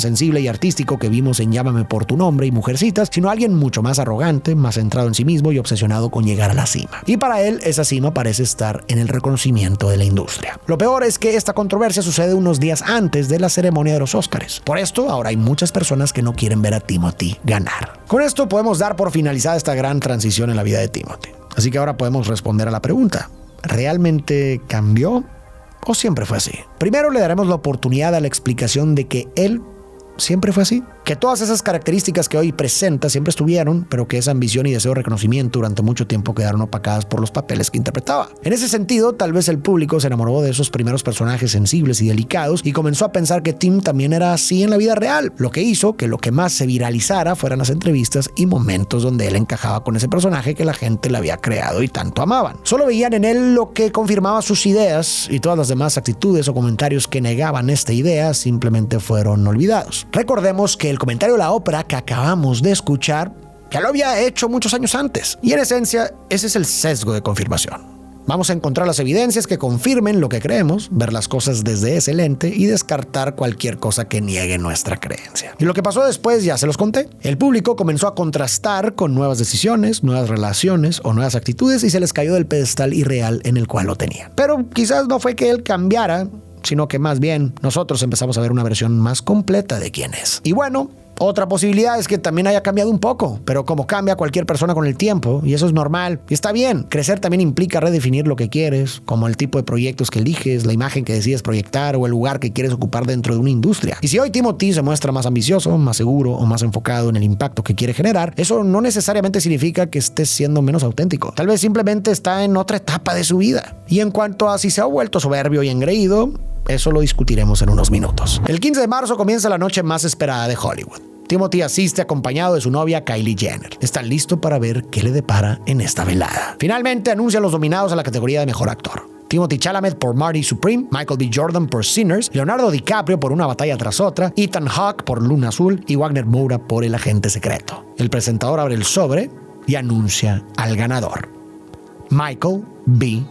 sensible y artístico que vimos en Llámame por tu nombre y Mujercitas, sino alguien mucho más arrogante, más centrado en sí mismo y obsesionado con llegar a la cima. Y para él, esa cima parece estar en el reconocimiento de la industria. Lo peor es que esta controversia sucede unos días antes de la ceremonia de los Oscars. Por esto, ahora hay muchas personas que no quieren ver a Timothy ganar. Con esto podemos dar por finalizada esta gran transición en la vida de Timothy. Así que ahora podemos responder a la pregunta: ¿realmente cambió o siempre fue así? Primero le daremos la oportunidad a la explicación de que él siempre fue así. Que todas esas características que hoy presenta siempre estuvieron, pero que esa ambición y deseo de reconocimiento durante mucho tiempo quedaron opacadas por los papeles que interpretaba. En ese sentido, tal vez el público se enamoró de esos primeros personajes sensibles y delicados y comenzó a pensar que Tim también era así en la vida real, lo que hizo que lo que más se viralizara fueran las entrevistas y momentos donde él encajaba con ese personaje que la gente le había creado y tanto amaban. Solo veían en él lo que confirmaba sus ideas y todas las demás actitudes o comentarios que negaban esta idea simplemente fueron olvidados. Recordemos que el comentario de la ópera que acabamos de escuchar ya lo había hecho muchos años antes. Y en esencia, ese es el sesgo de confirmación. Vamos a encontrar las evidencias que confirmen lo que creemos, ver las cosas desde ese lente y descartar cualquier cosa que niegue nuestra creencia. Y lo que pasó después ya se los conté. El público comenzó a contrastar con nuevas decisiones, nuevas relaciones o nuevas actitudes y se les cayó del pedestal irreal en el cual lo tenía. Pero quizás no fue que él cambiara, sino que más bien nosotros empezamos a ver una versión más completa de quién es. Y bueno, otra posibilidad es que también haya cambiado un poco, pero como cambia cualquier persona con el tiempo, y eso es normal, y está bien. Crecer también implica redefinir lo que quieres, como el tipo de proyectos que eliges, la imagen que decides proyectar o el lugar que quieres ocupar dentro de una industria. Y si hoy Timothy se muestra más ambicioso, más seguro o más enfocado en el impacto que quiere generar, eso no necesariamente significa que estés siendo menos auténtico. Tal vez simplemente está en otra etapa de su vida. Y en cuanto a si se ha vuelto soberbio y engreído, eso lo discutiremos en unos minutos. El 15 de marzo comienza la noche más esperada de Hollywood. Timothy asiste acompañado de su novia Kylie Jenner. Están listos para ver qué le depara en esta velada. Finalmente anuncian los nominados a la categoría de Mejor Actor. Timothée Chalamet por Marty Supreme, Michael B. Jordan por Sinners, Leonardo DiCaprio por Una batalla tras otra, Ethan Hawke por Luna Azul y Wagner Moura por El agente secreto. El presentador abre el sobre y anuncia al ganador: Michael B.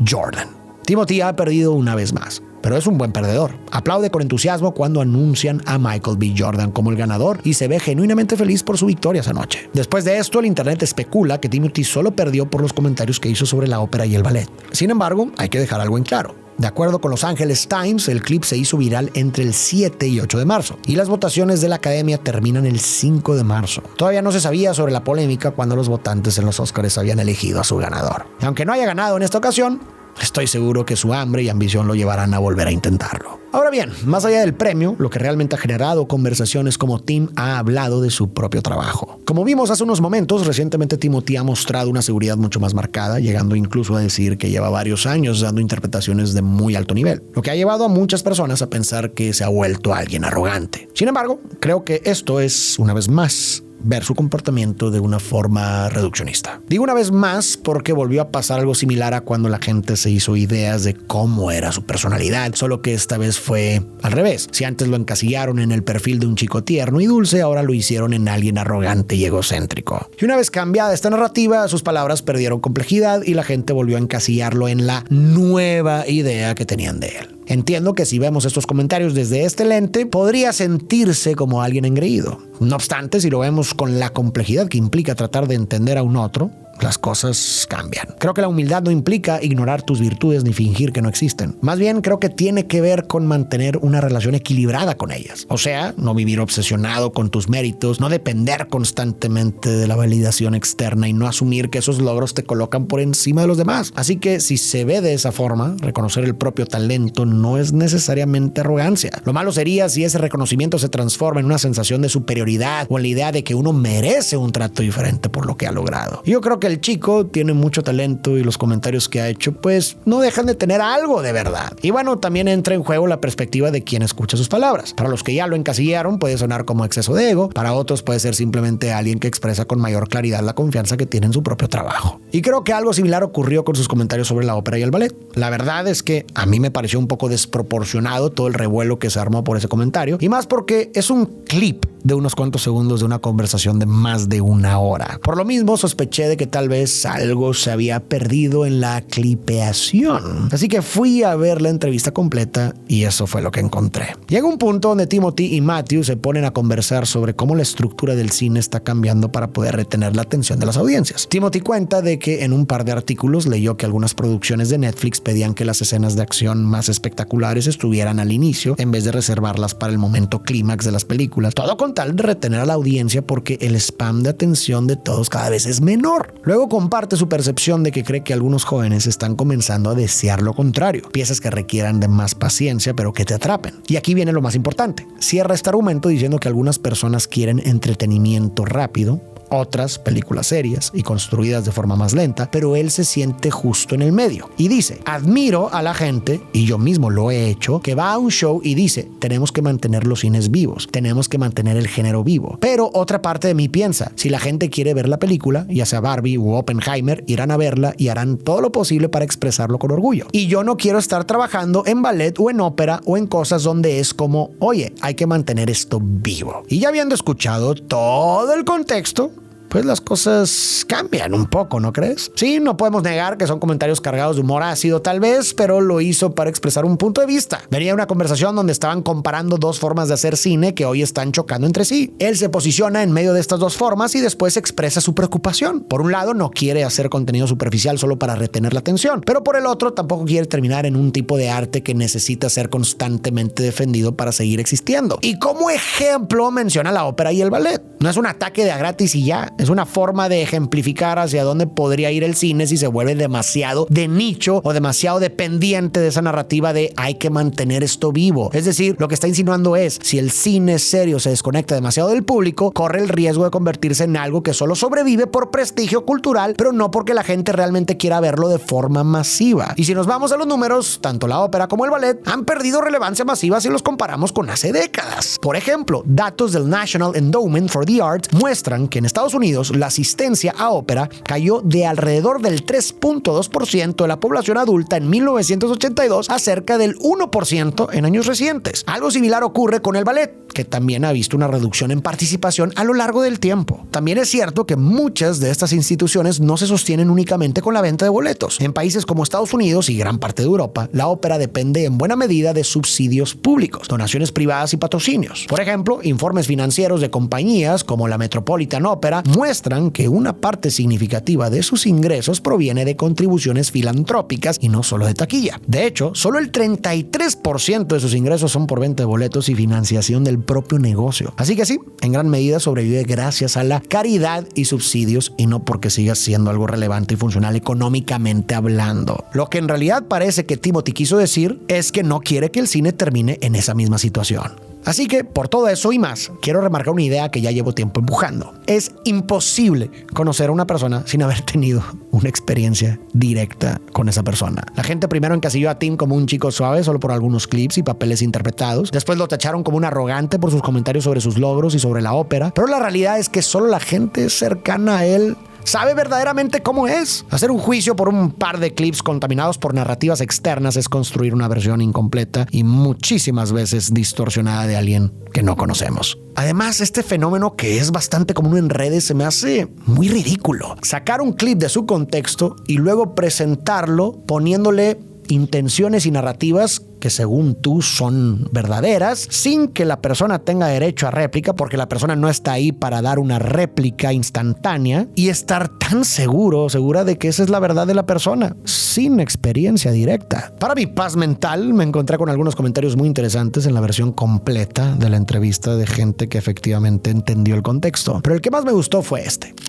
Jordan. Timothy ha perdido una vez más, pero es un buen perdedor. Aplaude con entusiasmo cuando anuncian a Michael B. Jordan como el ganador y se ve genuinamente feliz por su victoria esa noche. Después de esto, el internet especula que Timothy solo perdió por los comentarios que hizo sobre la ópera y el ballet. Sin embargo, hay que dejar algo en claro. De acuerdo con Los Angeles Times, el clip se hizo viral entre el 7 y 8 de marzo y las votaciones de la Academia terminan el 5 de marzo. Todavía no se sabía sobre la polémica cuando los votantes en los Oscars habían elegido a su ganador. Y aunque no haya ganado en esta ocasión, estoy seguro que su hambre y ambición lo llevarán a volver a intentarlo. Ahora bien, más allá del premio, lo que realmente ha generado conversaciones como Tim ha hablado de su propio trabajo. Como vimos hace unos momentos, recientemente Timothy ha mostrado una seguridad mucho más marcada, llegando incluso a decir que lleva varios años dando interpretaciones de muy alto nivel, lo que ha llevado a muchas personas a pensar que se ha vuelto alguien arrogante. Sin embargo, creo que esto es, una vez más, ver su comportamiento de una forma reduccionista. Digo una vez más porque volvió a pasar algo similar a cuando la gente se hizo ideas de cómo era su personalidad, solo que esta vez fue al revés. Si antes lo encasillaron en el perfil de un chico tierno y dulce, ahora lo hicieron en alguien arrogante y egocéntrico. Y una vez cambiada esta narrativa, sus palabras perdieron complejidad y la gente volvió a encasillarlo en la nueva idea que tenían de él. Entiendo que si vemos estos comentarios desde este lente, podría sentirse como alguien engreído. No obstante, si lo vemos con la complejidad que implica tratar de entender a un otro, las cosas cambian. Creo que la humildad no implica ignorar tus virtudes ni fingir que no existen. Más bien, creo que tiene que ver con mantener una relación equilibrada con ellas. O sea, no vivir obsesionado con tus méritos, no depender constantemente de la validación externa y no asumir que esos logros te colocan por encima de los demás. Así que si se ve de esa forma, reconocer el propio talento no es necesariamente arrogancia. Lo malo sería si ese reconocimiento se transforma en una sensación de superioridad o en la idea de que uno merece un trato diferente por lo que ha logrado. Yo creo que el chico tiene mucho talento y los comentarios que ha hecho pues no dejan de tener algo de verdad. Y bueno, también entra en juego la perspectiva de quien escucha sus palabras. Para los que ya lo encasillaron puede sonar como exceso de ego, para otros puede ser simplemente alguien que expresa con mayor claridad la confianza que tiene en su propio trabajo. Y creo que algo similar ocurrió con sus comentarios sobre la ópera y el ballet. La verdad es que a mí me pareció un poco desproporcionado todo el revuelo que se armó por ese comentario, y más porque es un clip de unos cuantos segundos de una conversación de más de una hora. Por lo mismo, sospeché de que tal vez algo se había perdido en la clipeación. Así que fui a ver la entrevista completa y eso fue lo que encontré. Llega un punto donde Timothy y Matthew se ponen a conversar sobre cómo la estructura del cine está cambiando para poder retener la atención de las audiencias. Timothy cuenta de que en un par de artículos leyó que algunas producciones de Netflix pedían que las escenas de acción más espectaculares estuvieran al inicio en vez de reservarlas para el momento clímax de las películas. Todo con tal de retener a la audiencia porque el spam de atención de todos cada vez es menor. Luego comparte su percepción de que cree que algunos jóvenes están comenzando a desear lo contrario, piezas que requieran de más paciencia pero que te atrapen. Y aquí viene lo más importante. Cierra este argumento diciendo que algunas personas quieren entretenimiento rápido, otras películas serias y construidas de forma más lenta, pero él se siente justo en el medio. Y dice, admiro a la gente, y yo mismo lo he hecho, que va a un show y dice, tenemos que mantener los cines vivos, tenemos que mantener el género vivo. Pero otra parte de mí piensa, si la gente quiere ver la película, ya sea Barbie u Oppenheimer, irán a verla y harán todo lo posible para expresarlo con orgullo. Y yo no quiero estar trabajando en ballet o en ópera o en cosas donde es como, oye, hay que mantener esto vivo. Y ya habiendo escuchado todo el contexto, pues las cosas cambian un poco, ¿no crees? Sí, no podemos negar que son comentarios cargados de humor ácido tal vez, pero lo hizo para expresar un punto de vista. Venía una conversación donde estaban comparando dos formas de hacer cine que hoy están chocando entre sí. Él se posiciona en medio de estas dos formas y después expresa su preocupación. Por un lado, no quiere hacer contenido superficial solo para retener la atención, pero por el otro, tampoco quiere terminar en un tipo de arte que necesita ser constantemente defendido para seguir existiendo. Y como ejemplo menciona la ópera y el ballet. No es un ataque de a gratis y ya, es una forma de ejemplificar hacia dónde podría ir el cine si se vuelve demasiado de nicho o demasiado dependiente de esa narrativa de hay que mantener esto vivo. Es decir, lo que está insinuando es, si el cine serio se desconecta demasiado del público, corre el riesgo de convertirse en algo que solo sobrevive por prestigio cultural, pero no porque la gente realmente quiera verlo de forma masiva. Y si nos vamos a los números, tanto la ópera como el ballet han perdido relevancia masiva si los comparamos con hace décadas. Por ejemplo, datos del National Endowment for the Arts muestran que en Estados Unidos la asistencia a ópera cayó de alrededor del 3.2% de la población adulta en 1982 a cerca del 1% en años recientes. Algo similar ocurre con el ballet, que también ha visto una reducción en participación a lo largo del tiempo. También es cierto que muchas de estas instituciones no se sostienen únicamente con la venta de boletos. En países como Estados Unidos y gran parte de Europa, la ópera depende en buena medida de subsidios públicos, donaciones privadas y patrocinios. Por ejemplo, informes financieros de compañías como la Metropolitan Opera muestran que una parte significativa de sus ingresos proviene de contribuciones filantrópicas y no solo de taquilla. De hecho, solo el 33% de sus ingresos son por venta de boletos y financiación del propio negocio. Así que sí, en gran medida sobrevive gracias a la caridad y subsidios y no porque siga siendo algo relevante y funcional económicamente hablando. Lo que en realidad parece que Timothy quiso decir es que no quiere que el cine termine en esa misma situación. Así que, por todo eso y más, quiero remarcar una idea que ya llevo tiempo empujando. Es imposible conocer a una persona sin haber tenido una experiencia directa con esa persona. La gente primero encasilló a Tim como un chico suave solo por algunos clips y papeles interpretados. Después lo tacharon como un arrogante por sus comentarios sobre sus logros y sobre la ópera. Pero la realidad es que solo la gente cercana a él sabe verdaderamente cómo es. Hacer un juicio por un par de clips contaminados por narrativas externas es construir una versión incompleta y muchísimas veces distorsionada de alguien que no conocemos. Además, este fenómeno, que es bastante común en redes, se me hace muy ridículo. Sacar un clip de su contexto y luego presentarlo poniéndole intenciones y narrativas que según tú son verdaderas, sin que la persona tenga derecho a réplica, porque la persona no está ahí para dar una réplica instantánea, y estar tan segura de que esa es la verdad de la persona, sin experiencia directa. Para mi paz mental, me encontré con algunos comentarios muy interesantes en la versión completa de la entrevista de gente que efectivamente entendió el contexto. Pero el que más me gustó fue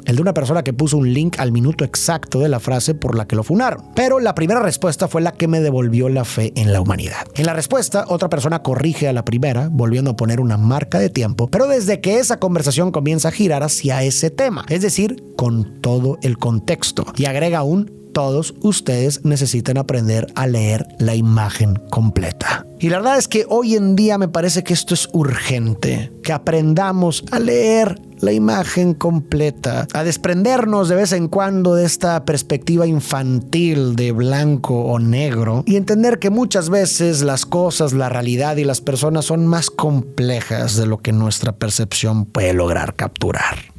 el de una persona que puso un link al minuto exacto de la frase por la que lo funaron. Pero la primera respuesta fue la que me devolvió la fe en la humanidad. En la respuesta, otra persona corrige a la primera, volviendo a poner una marca de tiempo, pero desde que esa conversación comienza a girar hacia ese tema, es decir, con todo el contexto. Y agrega todos ustedes necesitan aprender a leer la imagen completa. Y la verdad es que hoy en día me parece que esto es urgente, que aprendamos a leer la imagen completa, a desprendernos de vez en cuando de esta perspectiva infantil de blanco o negro y entender que muchas veces las cosas, la realidad y las personas son más complejas de lo que nuestra percepción puede lograr capturar.